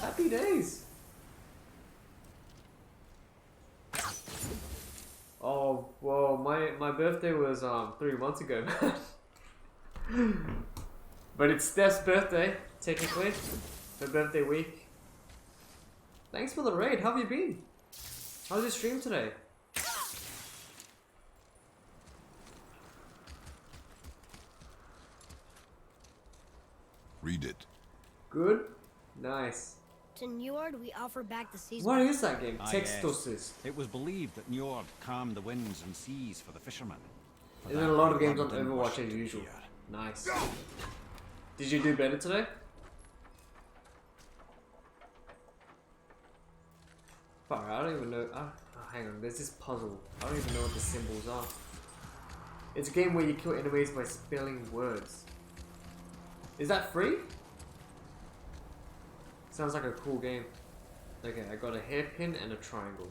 S2: Happy days. Oh, whoa, my birthday was 3 months ago, man. But it's Steph's birthday, technically. Her birthday week. Thanks for the raid. How have you been? How's your stream today?
S4: Read it.
S2: Good? Nice.
S3: To Njord, we offer back the season.
S2: What is that game?
S6: Ah,
S2: Textosis.
S6: It was believed that Njord calmed the winds and seas for the fishermen. But
S2: Isn't
S6: that
S2: a lot of games on
S6: London
S2: Overwatch
S6: washed
S2: as
S6: to
S2: usual.
S6: here.
S2: Nice. Did you do better today? Far, I don't even know. Oh, hang on, there's this puzzle. I don't even know what the symbols are. It's a game where you kill enemies by spelling words. Is that free? Sounds like a cool game. Okay, I got a hairpin and a triangle.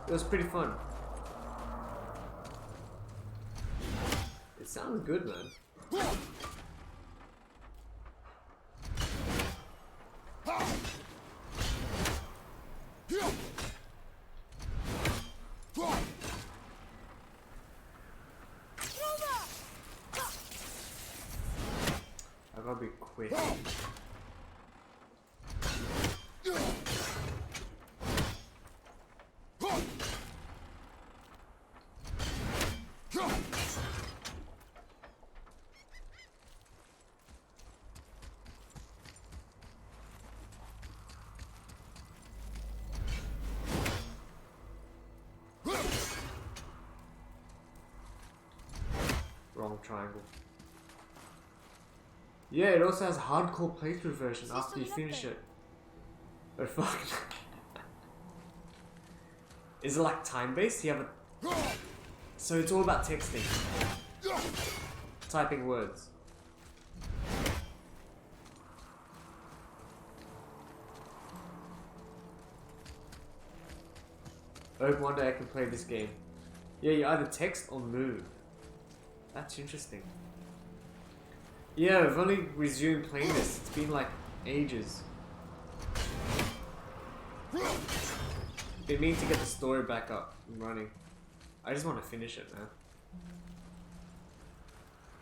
S2: It was pretty fun. It sounds good, man. I gotta be quick. Wrong triangle. Yeah, it also has hardcore playthrough version after you finish it. Oh fuck. Is it like time based? You have a... So it's all about texting. Typing words. I hope one day I can play this game. Yeah, you either text or move. That's interesting. Yeah, I've only resumed playing this. It's been like ages. Been meaning to get the story back up and running. I just want to finish it, man.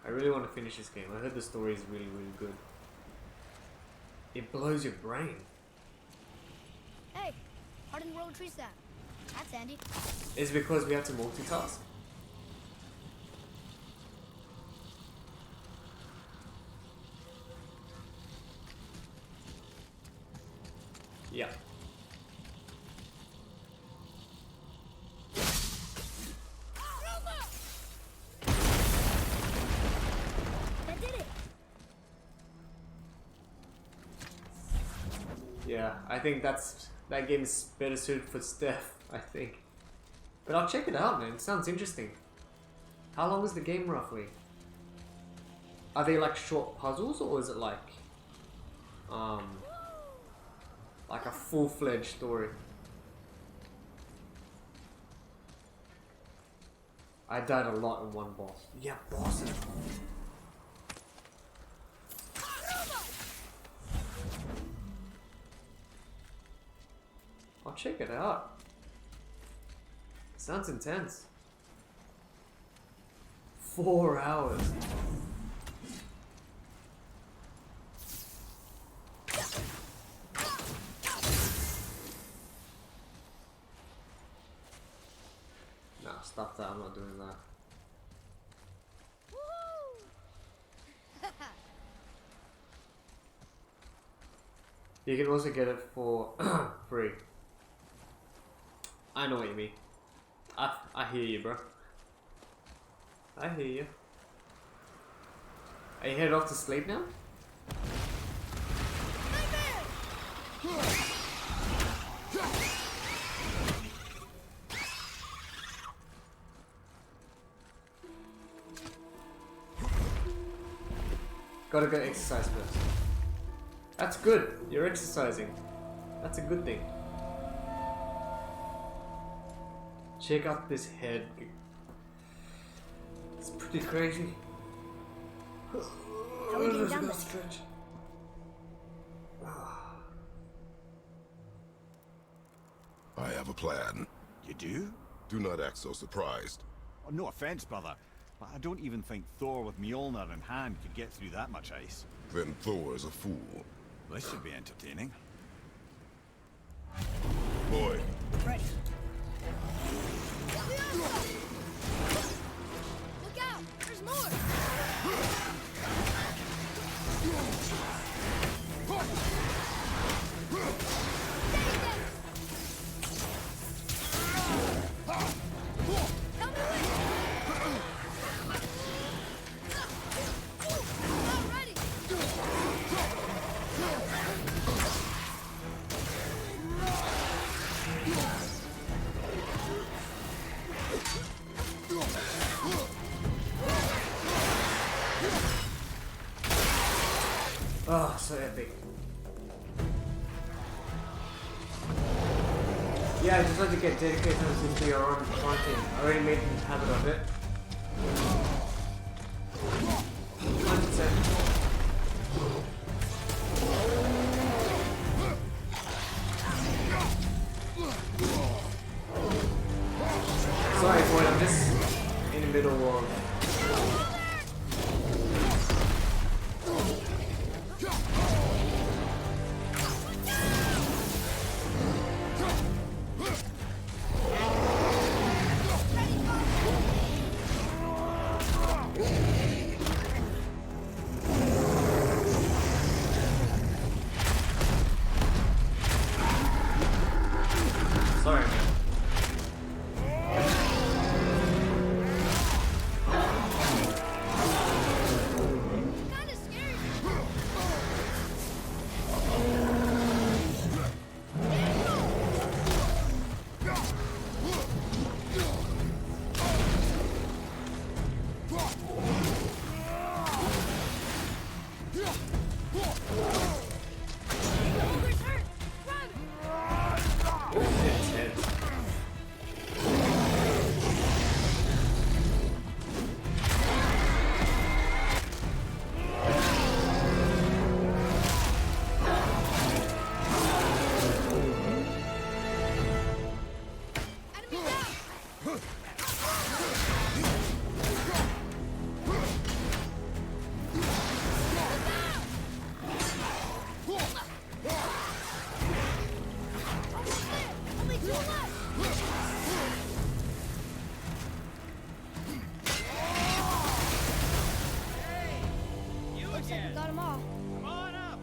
S2: I really want to finish this game. I heard the story is really, really good. It blows your brain.
S3: Hey, hardened road tree sap. That's handy.
S2: It's because we have to multitask. Yeah.
S3: That did it.
S2: Yeah, I think that game is better suited for Steph, I think. But I'll check it out, man. It sounds interesting. How long is the game roughly? Are they like short puzzles or is it like a full-fledged story? I died a lot in one boss. Yeah, bosses. I'll check it out. Sounds intense. 4 hours. Nah, stop that. I'm not doing that. You can also get it for free. I know what you mean. I hear you, bro. I hear you. Are you headed off to sleep now? Gotta go exercise first. That's good. You're exercising. That's a good thing. Check out this head. It's pretty crazy.
S3: How are we getting down there?
S2: Stretch.
S4: I have a plan.
S6: You do?
S4: Do not act so surprised.
S6: Oh, no offense, brother, but I don't even think Thor with Mjolnir in hand could get through that much ice.
S4: Then Thor is a fool.
S6: This should be entertaining.
S4: Boy,
S3: Ready. Look out! There's more!
S2: Oh, so epic. Yeah, I just like to get dedicated into your own content. I already made a habit of it. 100%. Sorry, boy, I'm just in the middle of... Sorry, man.
S3: Kinda scary. Ogre's hurt. Run!
S2: Intense.
S3: Enemy down! Almost there! Only two left! Looks like we got them all.
S6: Come on up!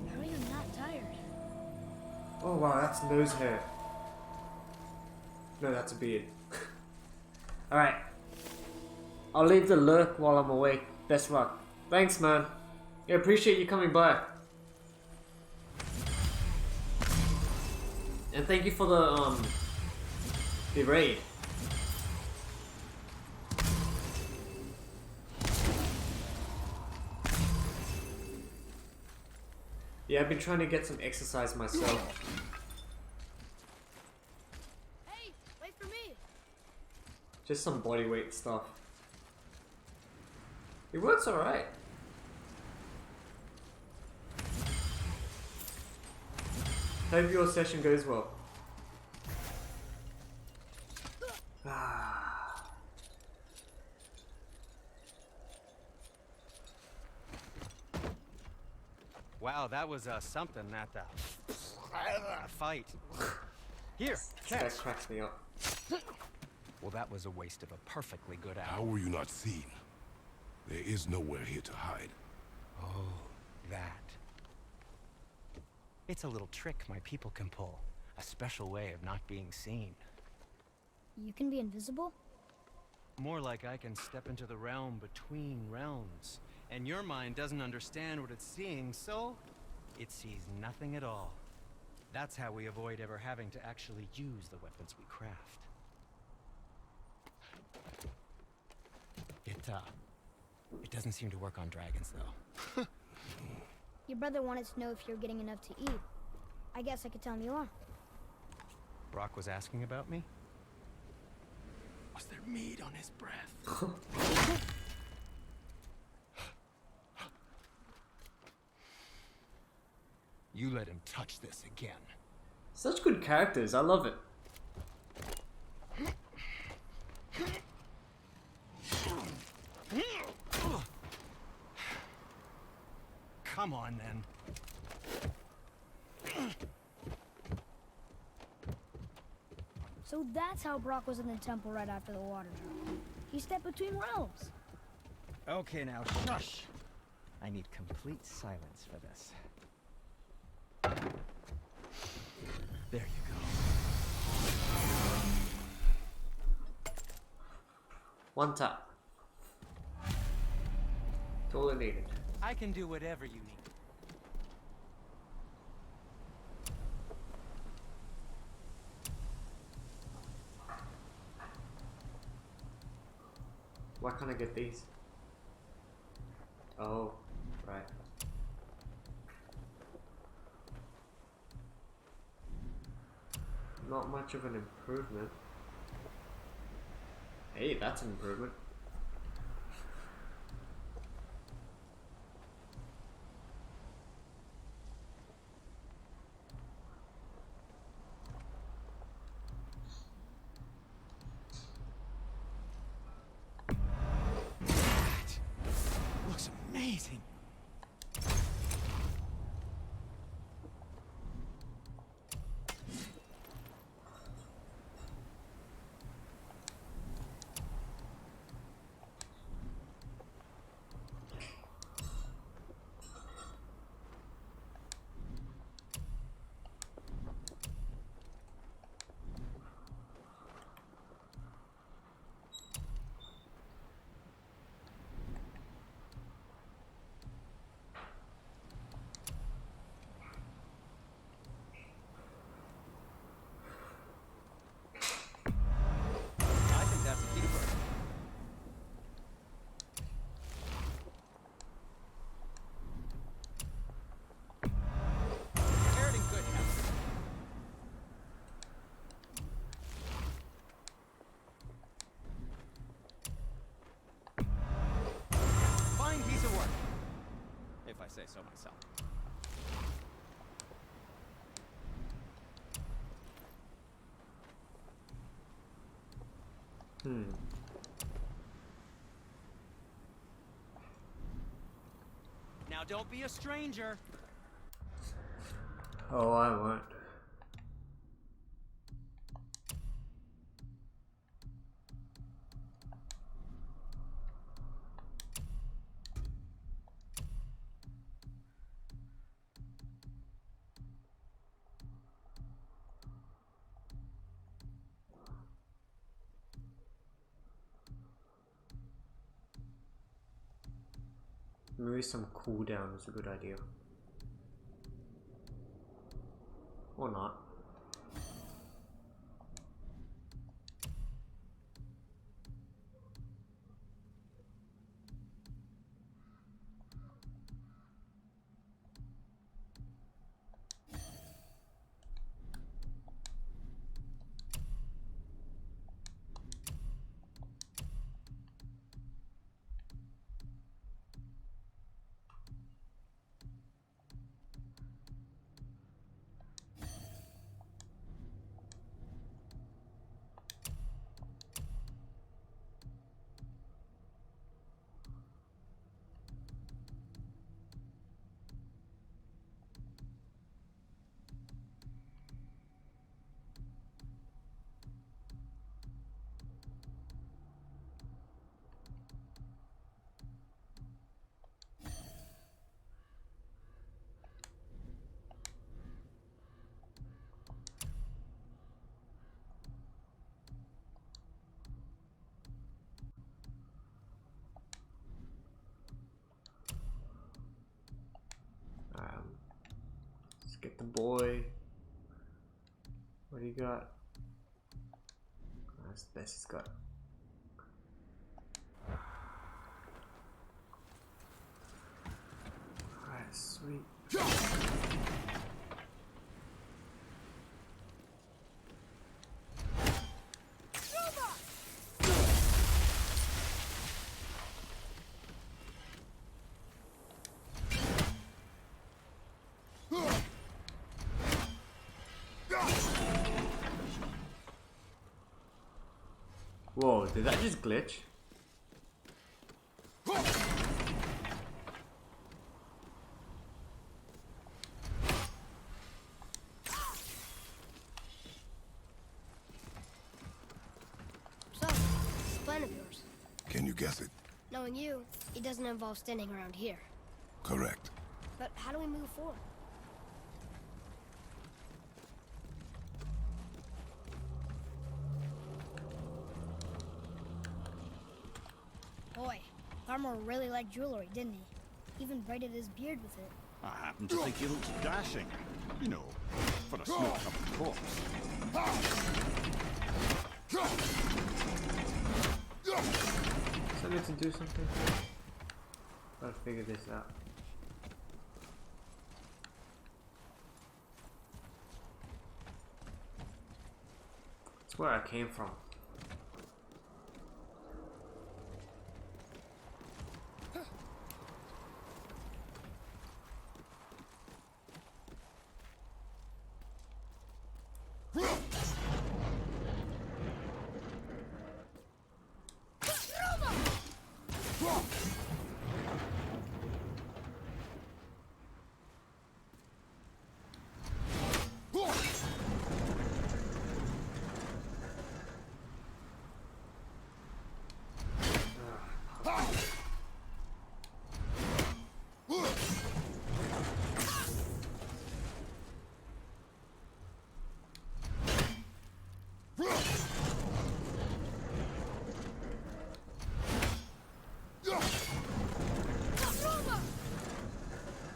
S3: How are you not tired?
S2: Oh wow, that's nose hair. No, that's a beard. Alright. I'll leave the lurk while I'm away. Best luck. Thanks, man. Yeah, appreciate you coming by. And thank you for the raid. Yeah, I've been trying to get some exercise myself.
S3: Hey, wait for me!
S2: Just some body weight stuff. It works alright. Hope your session goes well.
S8: Wow, that was something at the fight. Here,
S2: That
S8: catch.
S2: cracks me up.
S8: Well, that was a waste of a perfectly good
S4: How
S8: hour.
S4: were you not seen? There is nowhere here to hide.
S8: Oh, that. It's a little trick my people can pull. A special way of not being seen.
S3: You can be invisible?
S8: More like I can step into the realm between realms. And your mind doesn't understand what it's seeing, so it sees nothing at all. That's how we avoid ever having to actually use the weapons we craft. It doesn't seem to work on dragons, though.
S3: Your brother wanted to know if you're getting enough to eat. I guess I could tell him you are.
S8: Brock was asking about me? Was there meat on his breath? You let him touch this again.
S2: Such good characters. I love it.
S8: Come on, then.
S3: So that's how Brock was in the temple right after the water drop. He stepped between realms.
S8: Okay, now shush. I need complete silence for this. There you go.
S2: One tap. That's all it needed.
S8: I can do whatever you need.
S2: Why can't I get these? Oh, right. Not much of an improvement. Hey, that's an improvement.
S8: Looks amazing. I think that's a keeper. Carrot in good health. Fine piece of work, if I say so myself. Now don't be a stranger.
S2: Oh, I won't. Maybe some cooldown is a good idea. Or not. boy. What do you got? That's the best he's got. Alright, sweet. Whoa, did that just glitch?
S3: So, this plan of yours.
S4: Can you guess it?
S3: Knowing you, it doesn't involve standing around here.
S4: Correct.
S3: But how do we move forward? Boy, Farmer really liked jewelry, didn't he? Even braided his beard with it.
S6: I happen to think he looks dashing. You know, for a snow-covered corpse.
S2: So I need to do something. Gotta figure this out. It's where I came from.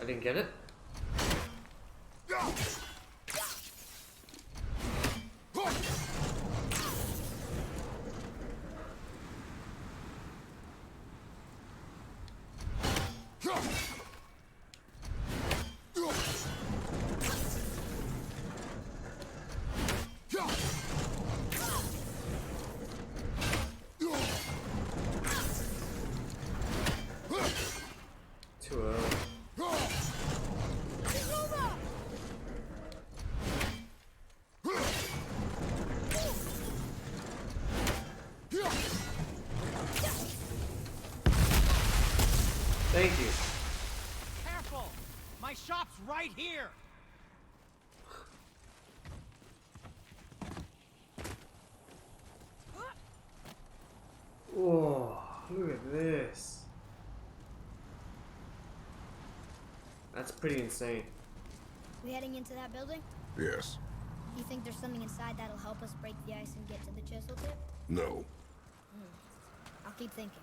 S2: I didn't get it. Too early. Thank you.
S8: Careful! My shop's right here!
S2: Whoa, look at this. That's pretty insane.
S3: We heading into that building?
S4: Yes.
S3: You think there's something inside that'll help us break the ice and get to the chisel tip?
S4: No.
S3: I'll keep thinking.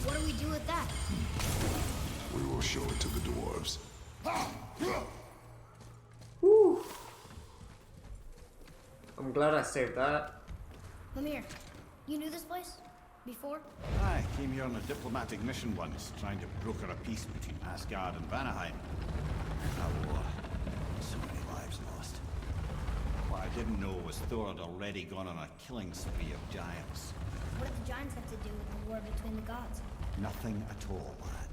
S3: What do we do with that?
S4: We will show it to the dwarves.
S2: Woo. I'm glad I saved that.
S3: Mimir, you knew this place? Before?
S6: I came here on a diplomatic mission once, trying to broker a peace between Asgard and Vanaheim. Now, ships lost. What I didn't know was Thor had already gone on a killing spree of giants.
S3: What did the giants have to do with the war between the gods?
S6: Nothing at all, lad.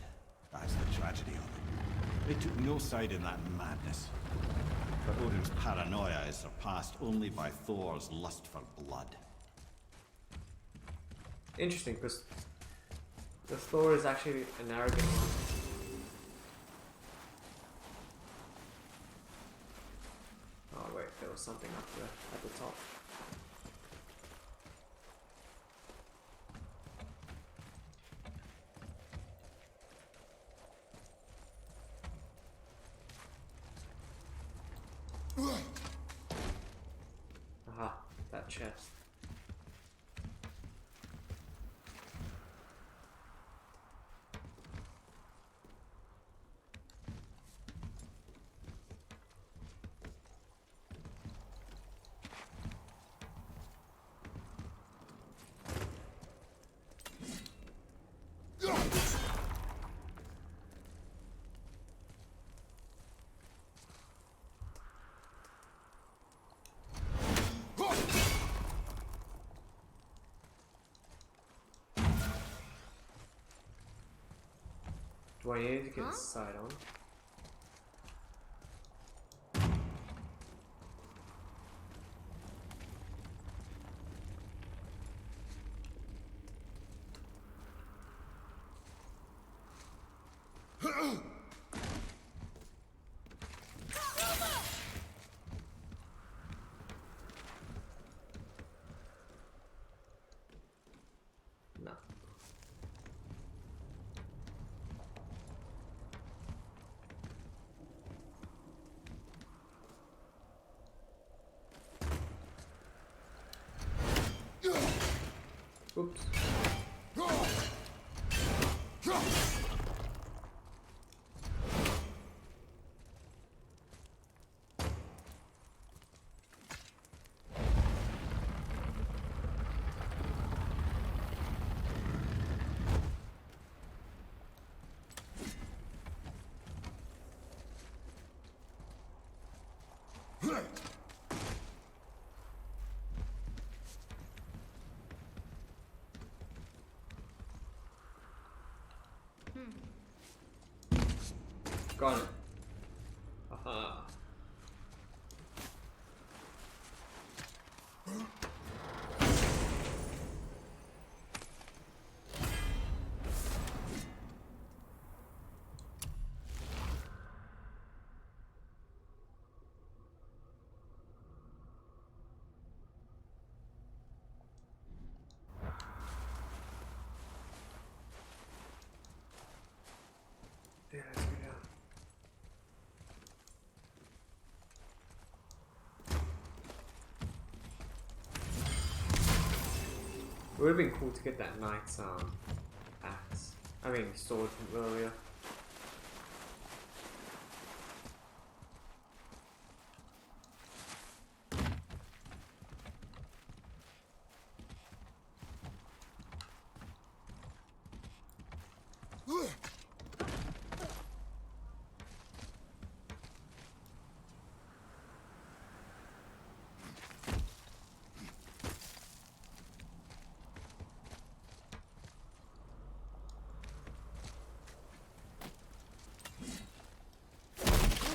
S6: That's the tragedy of it. They took no side in that madness. But Odin's paranoia is surpassed only by Thor's lust for blood.
S2: Interesting, because the Thor is actually an arrogant one. Oh wait, there was something up there at the top. Aha, that chest. Do I need to get the side on? No. Oops. Got it. Aha. Yeah, let's go down. It would have been cool to get that knight's axe. I mean sword from earlier.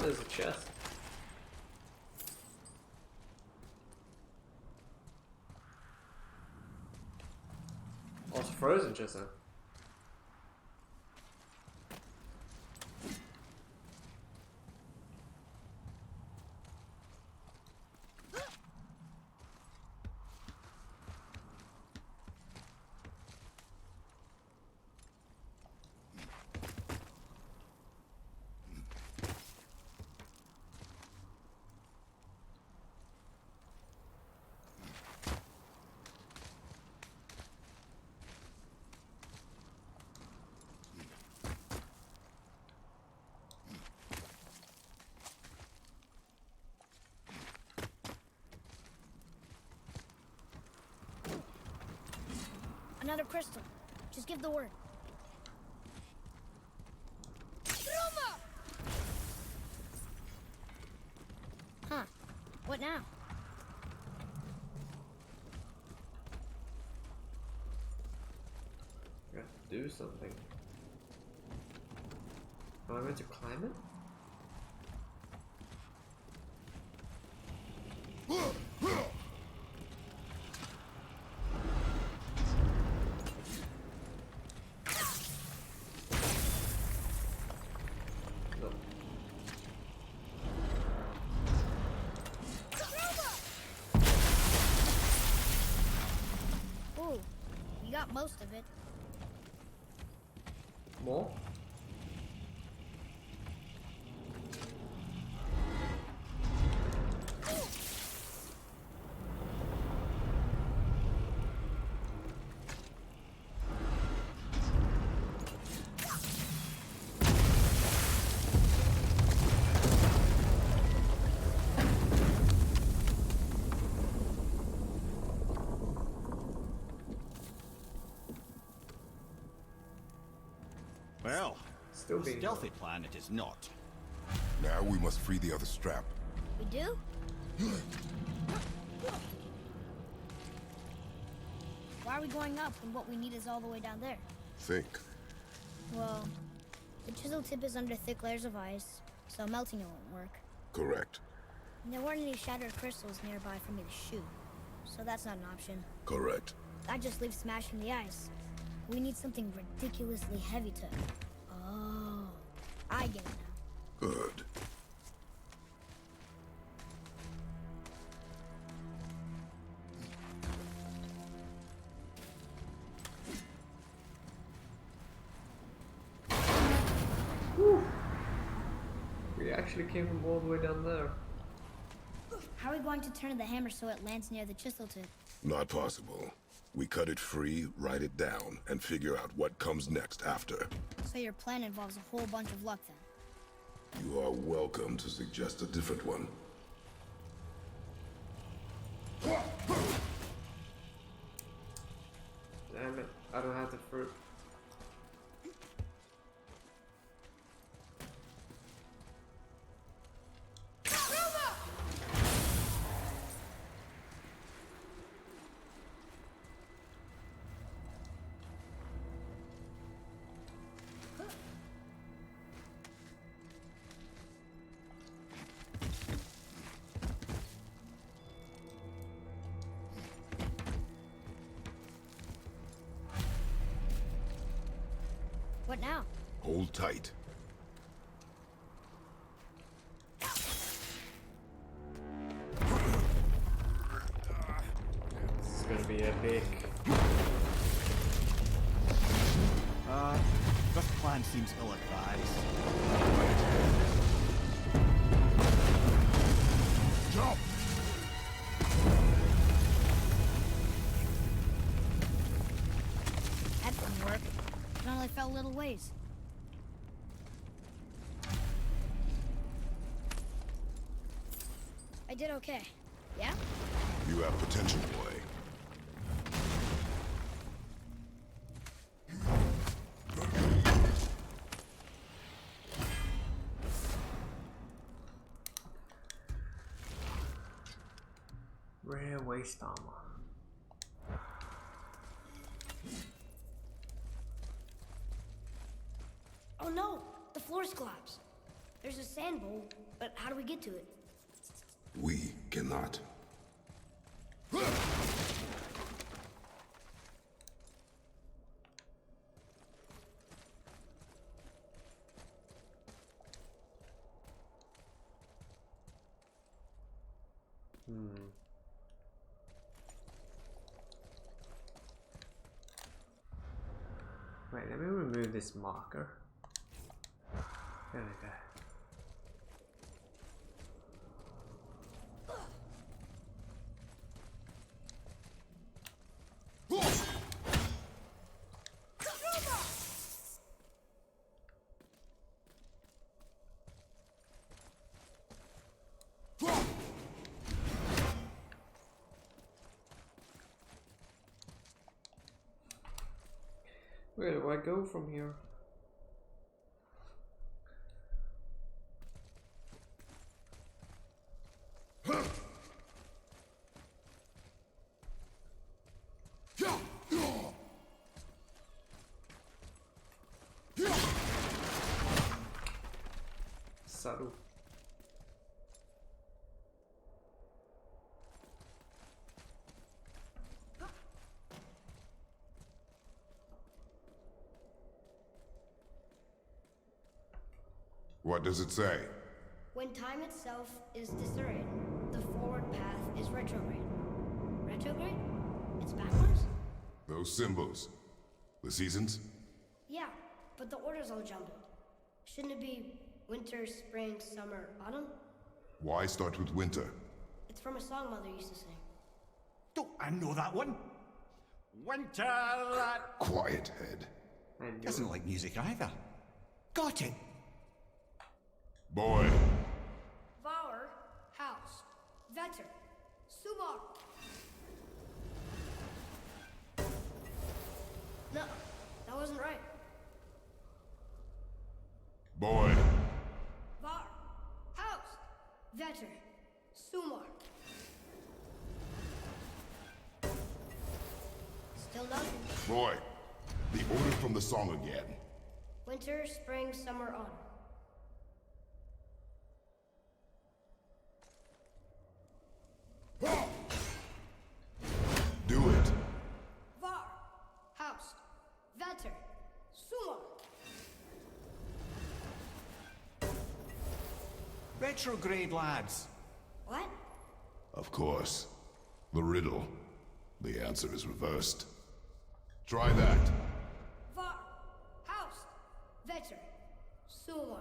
S2: There's a chest. Oh, it's a frozen chest then.
S3: Another crystal. Just give the word. Huh. now?
S2: I have to do something. Am I meant to climb it? No.
S3: Ooh, you got most of it.
S2: More?
S6: Well,
S2: Still being
S6: stealthy plan it is not.
S4: Now we must free the other strap.
S3: We do? Why are we going up when what we need is all the way down there?
S4: Think.
S3: Well, the chisel tip is under thick layers of ice, so melting it won't work.
S4: Correct.
S3: And there weren't any shattered crystals nearby for me to shoot, so that's not an option.
S4: Correct.
S3: I just leave smashing the ice. We need something ridiculously heavy to... Oh, I get it now.
S4: Good.
S2: We actually came from all the way down there.
S3: How are we going to turn the hammer so it lands near the chisel tip?
S4: Not possible. We cut it free, write it down, and figure out what comes next after.
S3: So your plan involves a whole bunch of luck then?
S4: You are welcome to suggest a different one.
S2: Damn it, I don't have the fruit.
S3: What now?
S4: Hold tight.
S2: This is gonna be epic.
S6: This plan seems ill-advised.
S4: Jump!
S3: That didn't work. It only fell a little ways. I did okay. Yeah?
S4: You have potential, boy.
S2: Rare waste armor.
S3: Oh no! The floor's collapsed. There's a sand bowl, but how do we get to it?
S4: We cannot.
S2: Wait, let me remove this marker. There we go. Where do I go from here? subtle.
S4: What does it say?
S3: When time itself is discerned, the forward path is retrograde. Retrograde? It's backwards?
S4: Those symbols. The seasons?
S3: Yeah, but the order's all jumbled. Shouldn't it be winter, spring, summer, autumn?
S4: Why start with winter?
S3: It's from a song Mother used to sing.
S6: Don't I know that one? Winter that
S4: Quiet, head.
S2: I knew
S6: doesn't
S2: it.
S6: like music either. Got it.
S4: Boy,
S3: Vauer, House, Vetter, Sumar. No, that wasn't right.
S4: boy,
S3: Var, House, Vetter, Sumar. Still nothing.
S4: boy. The order from the song again.
S3: Winter, spring, summer, autumn.
S4: Do it.
S3: Var, House, Vetter, Sumar.
S6: Retrograde, lads.
S3: What?
S4: Of course. The riddle. The answer is reversed. Try that.
S3: Var, House, Vetter, Sumar.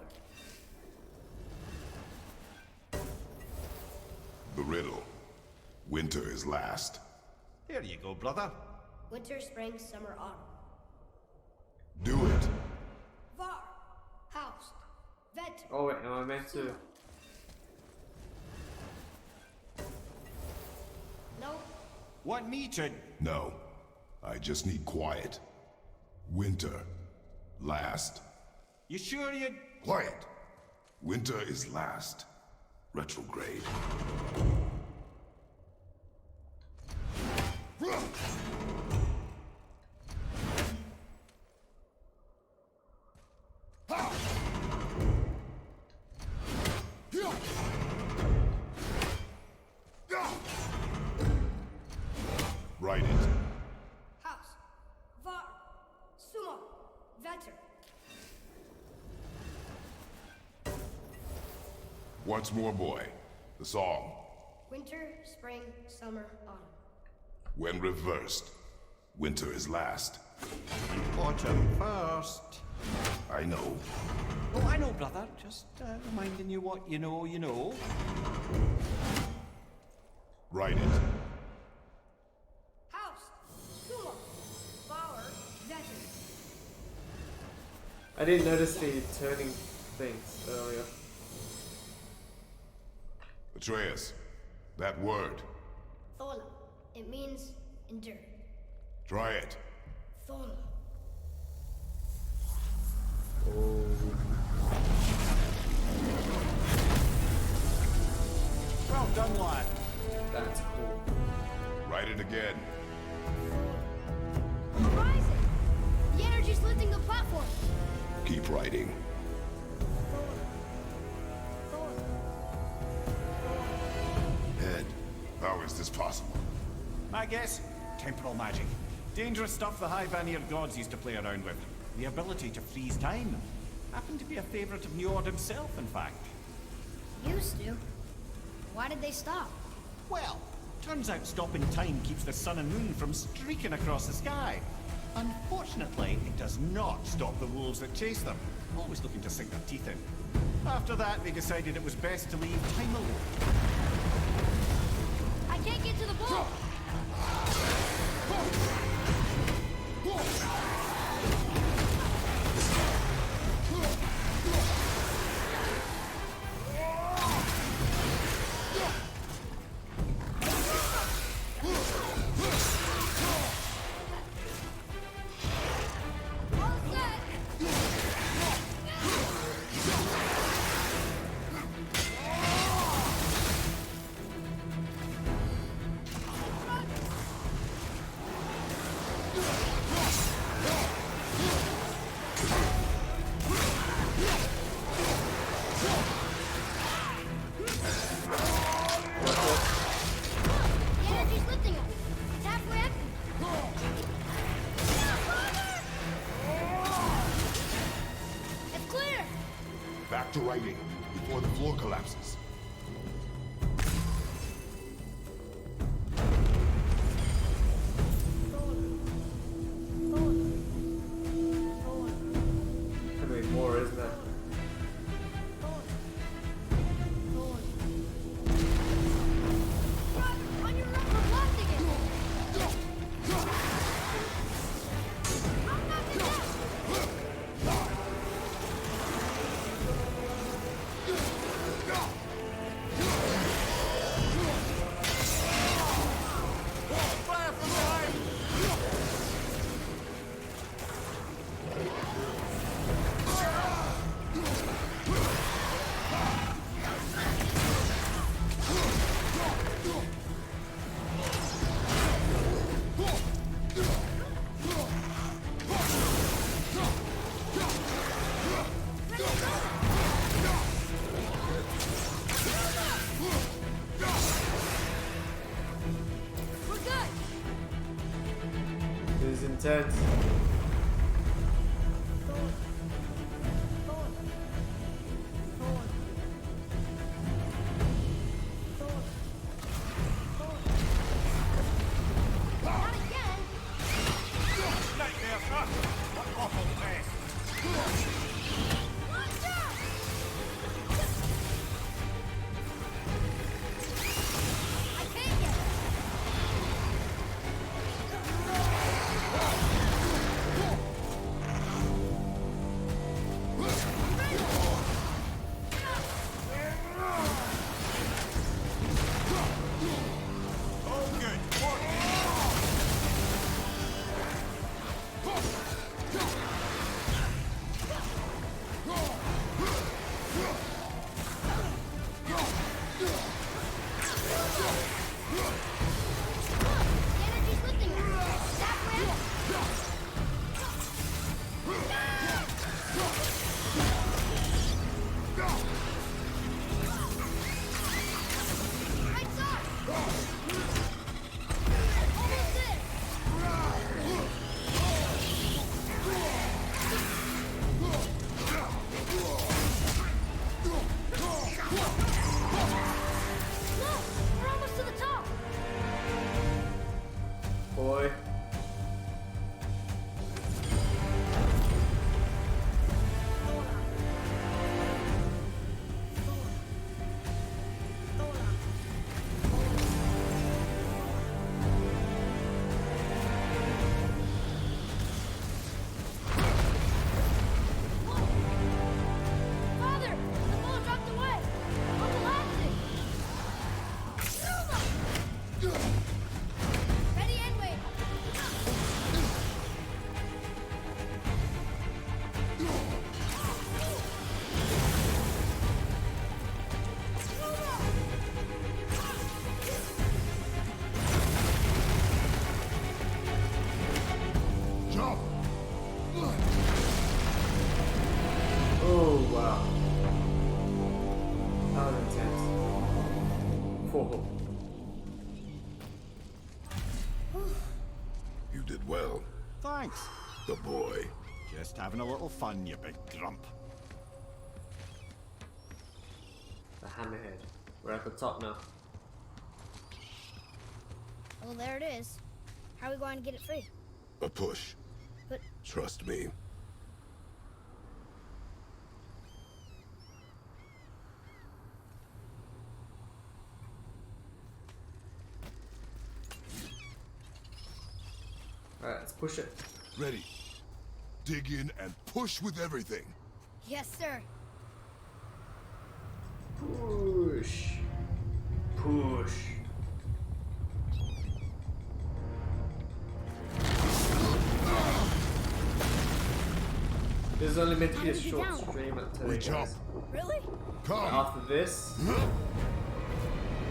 S4: The riddle. Winter is last.
S6: There you go, brother.
S3: Winter, spring, summer, autumn.
S4: Do it.
S3: Var, House, Vetter.
S2: Oh wait, am I meant to?
S3: No,
S6: Want me to...
S4: No. I just need quiet. Winter. Last.
S6: You sure you...
S4: Quiet. Winter is last. Retrograde. Write it.
S3: House, Var, Sumar, Vetter.
S4: Once more, boy. The song.
S3: Winter, spring, summer, autumn.
S4: When reversed, winter is last.
S6: Autumn first.
S4: I know.
S6: Oh, I know, brother. Just reminding you what you know, you know.
S4: Write it.
S3: House, Sumar, Bauer, Vetter.
S2: I didn't notice the turning things earlier.
S4: Atreus, that word.
S3: Thola. It means endure.
S4: Try it.
S3: Thola.
S6: Well done, lad.
S2: That's cool.
S4: Write it again.
S3: Horizon! The energy's lifting the platform.
S4: Keep writing.
S3: Thola.
S4: Head, how is this possible?
S6: My guess? Temporal magic. Dangerous stuff the High Vanir gods used to play around with. The ability to freeze time. Happened to be a favorite of Njord himself, in fact.
S3: Used to. Why did they stop?
S6: Well, turns out stopping time keeps the sun and moon from streaking across the sky. Unfortunately, it does not stop the wolves that chase them, always looking to sink their teeth in. After that, they decided it was best to leave time alone.
S3: I can't get to the ball! All set!
S4: back to writing before the floor collapses.
S2: Could be more, isn't it?
S3: On your run, we're blasting it! I'm not the death! We're good!
S2: This is intense.
S3: Not again!
S6: Nightmare, sir! What awful mess!
S3: Watch out! I can't get it!
S6: Oh, good. More.
S3: The energy's lifting us! That way! Right side! Almost there! Look! We're almost to the top!
S2: Boy.
S3: Father! The boat dropped away! We're collapsing! Ready and wait!
S4: Jump!
S2: Oh wow. That was intense. Whoa.
S4: You did well,
S6: Thanks.
S4: the boy.
S6: Just having a little fun, you big grump.
S2: The hammerhead. We're at the top now.
S3: Well, there it is. How are we going to get it free?
S4: A push.
S3: But
S4: Trust me.
S2: Alright, let's push it.
S4: Ready. Dig in and push with everything.
S3: yes, sir.
S2: Push. Push. This is only meant to be a
S3: How did you
S2: short
S3: down?
S2: stream, I'll tell
S4: We
S2: you
S4: jump.
S2: guys.
S3: Really?
S4: Come.
S2: After this,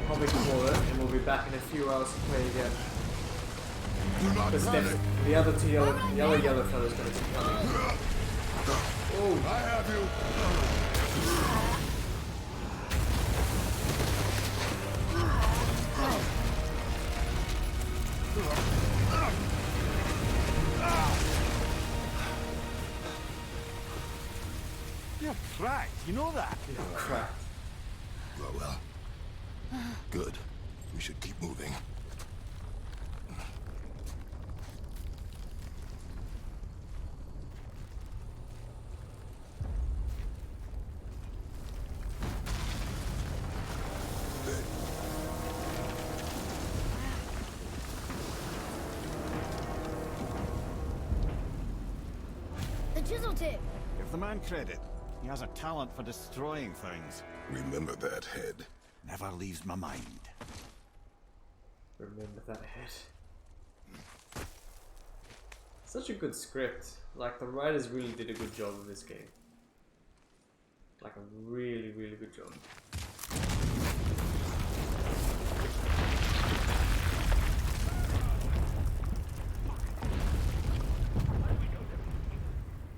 S2: probably call it, and we'll be back in a few hours to play again.
S4: Do not
S2: Because
S4: panic.
S2: the other two yellow fella's gonna keep coming. Oh,
S4: I have you.
S6: You're cracked, you know that?
S2: Crap.
S4: Well. Good. We should keep moving.
S3: The chisel tip.
S6: Give the man credit. He has a talent for destroying things.
S4: Remember that head.
S6: Never leaves my mind.
S2: Remember that head. Such a good script. Like, the writers really did a good job of this game. Like, a really, really good job.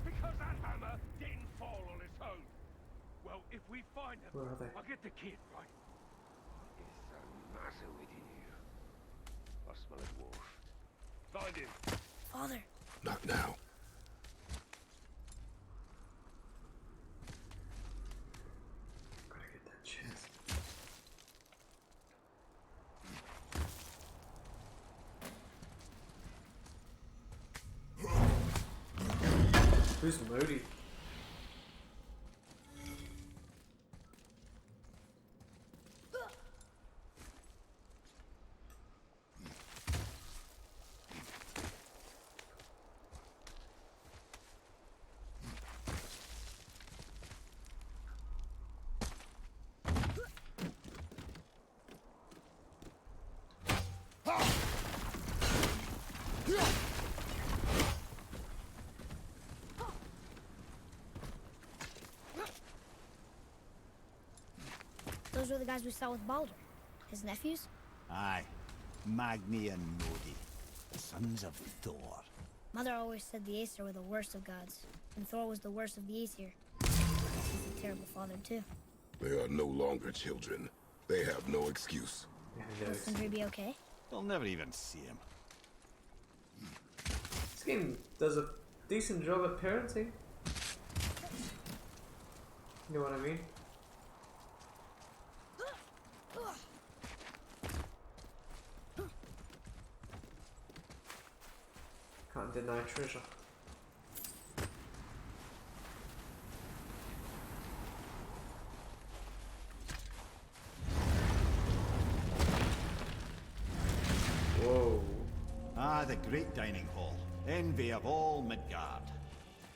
S9: Because that hammer didn't fall on its own. Well, if we find them,
S2: Where are they?
S9: I'll get the kid, right? What is the matter with you? I smell a dwarf. Find him.
S3: Father.
S4: Not now.
S2: Gotta get that chest. Who's Modi?
S3: Those were the guys we saw with Baldur. His nephews?
S6: Aye. Magni and Nodi. The sons of Thor.
S3: Mother always said the Aesir were the worst of gods, and Thor was the worst of the Aesir. He's a terrible father, too.
S4: They are no longer children. They have no excuse.
S3: Will Sindri be okay?
S6: They'll never even see him.
S2: This game does a decent job at parenting. You know what I mean? Can't deny treasure. Whoa.
S6: Ah, the great dining hall. Envy of all Midgard.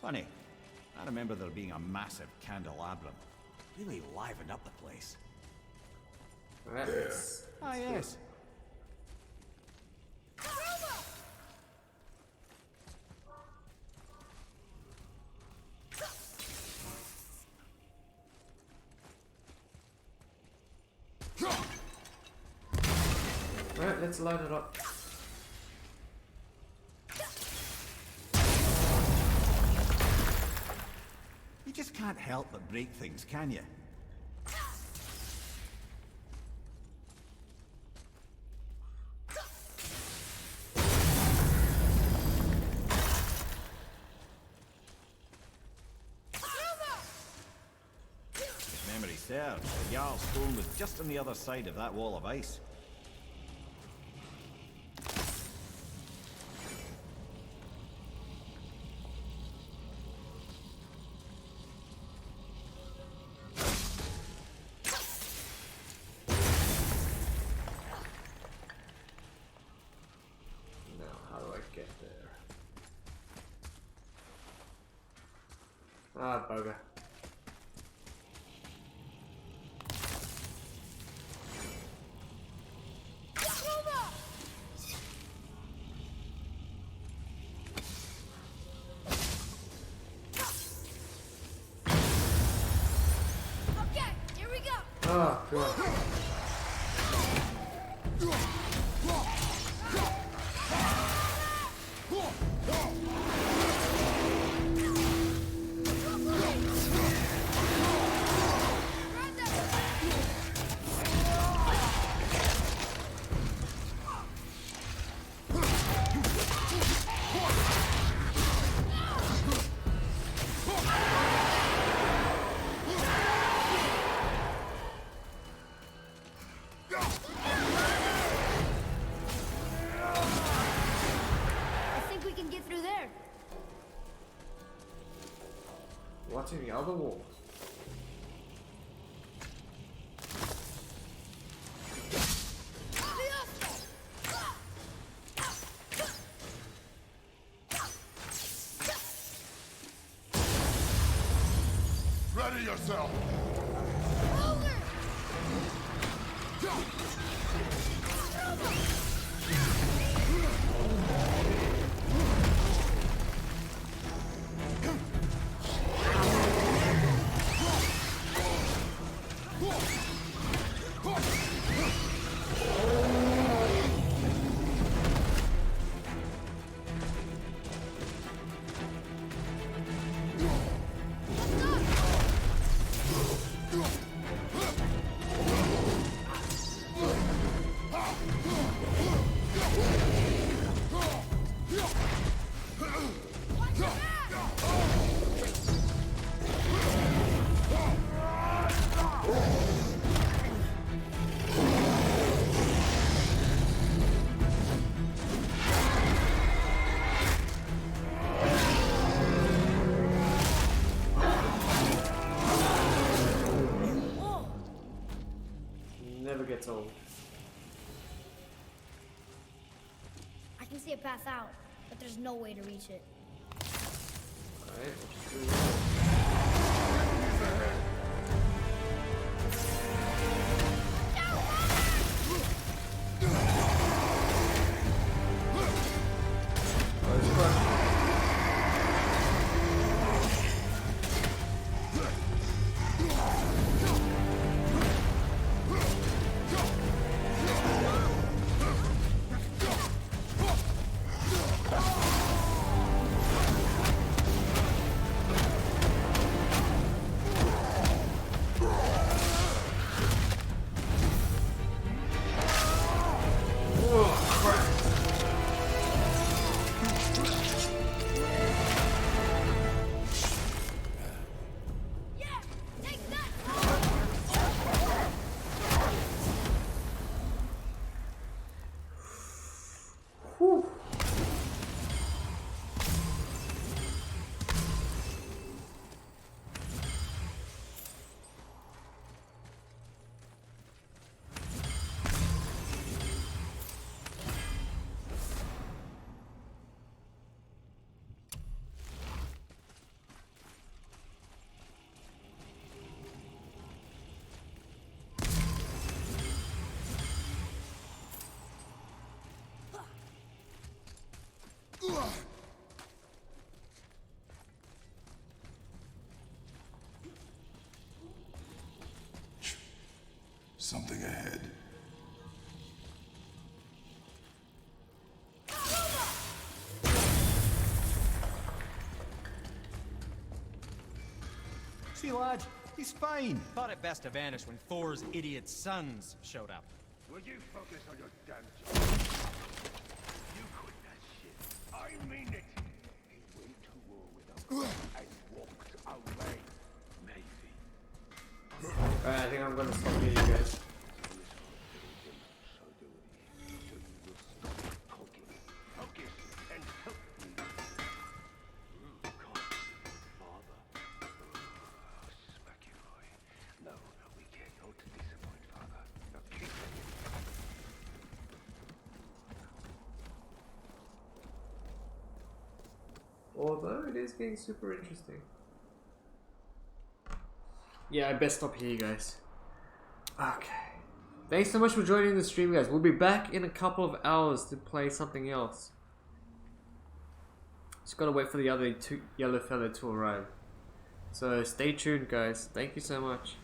S6: Funny, I remember there being a massive candelabrum. Really livened up the place.
S2: Alright,
S4: There.
S6: Ah, yes.
S2: Alright, let's light it up.
S6: You just can't help but break things, can you? If memory serves, the Jarl's stone was just on the other side of that wall of ice.
S2: Now, how do I get there? Ah, bugger.
S3: Okay, here we go.
S2: Oh, God. what's in the other wall?
S4: Ready yourself!
S2: Never gets old.
S3: I can see a path out, but there's no way to reach it.
S2: Alright, we'll just do that. Oh, it's fun. Whew.
S4: Something ahead.
S6: See, lad, he's fine. Thought it best to vanish when Thor's idiot sons showed up.
S9: Will you focus on your damn job? You quit that shit. I mean it. He went to war with us and walked away. Maybe.
S2: Alright, I think I'm gonna stop here, you guys. Although it is getting super interesting. Yeah, I best stop here, you guys. Okay. Thanks so much for joining the stream, guys. We'll be back in a couple of hours to play something else. Just gotta wait for the other two yellow fella to arrive. So stay tuned, guys. Thank you so much.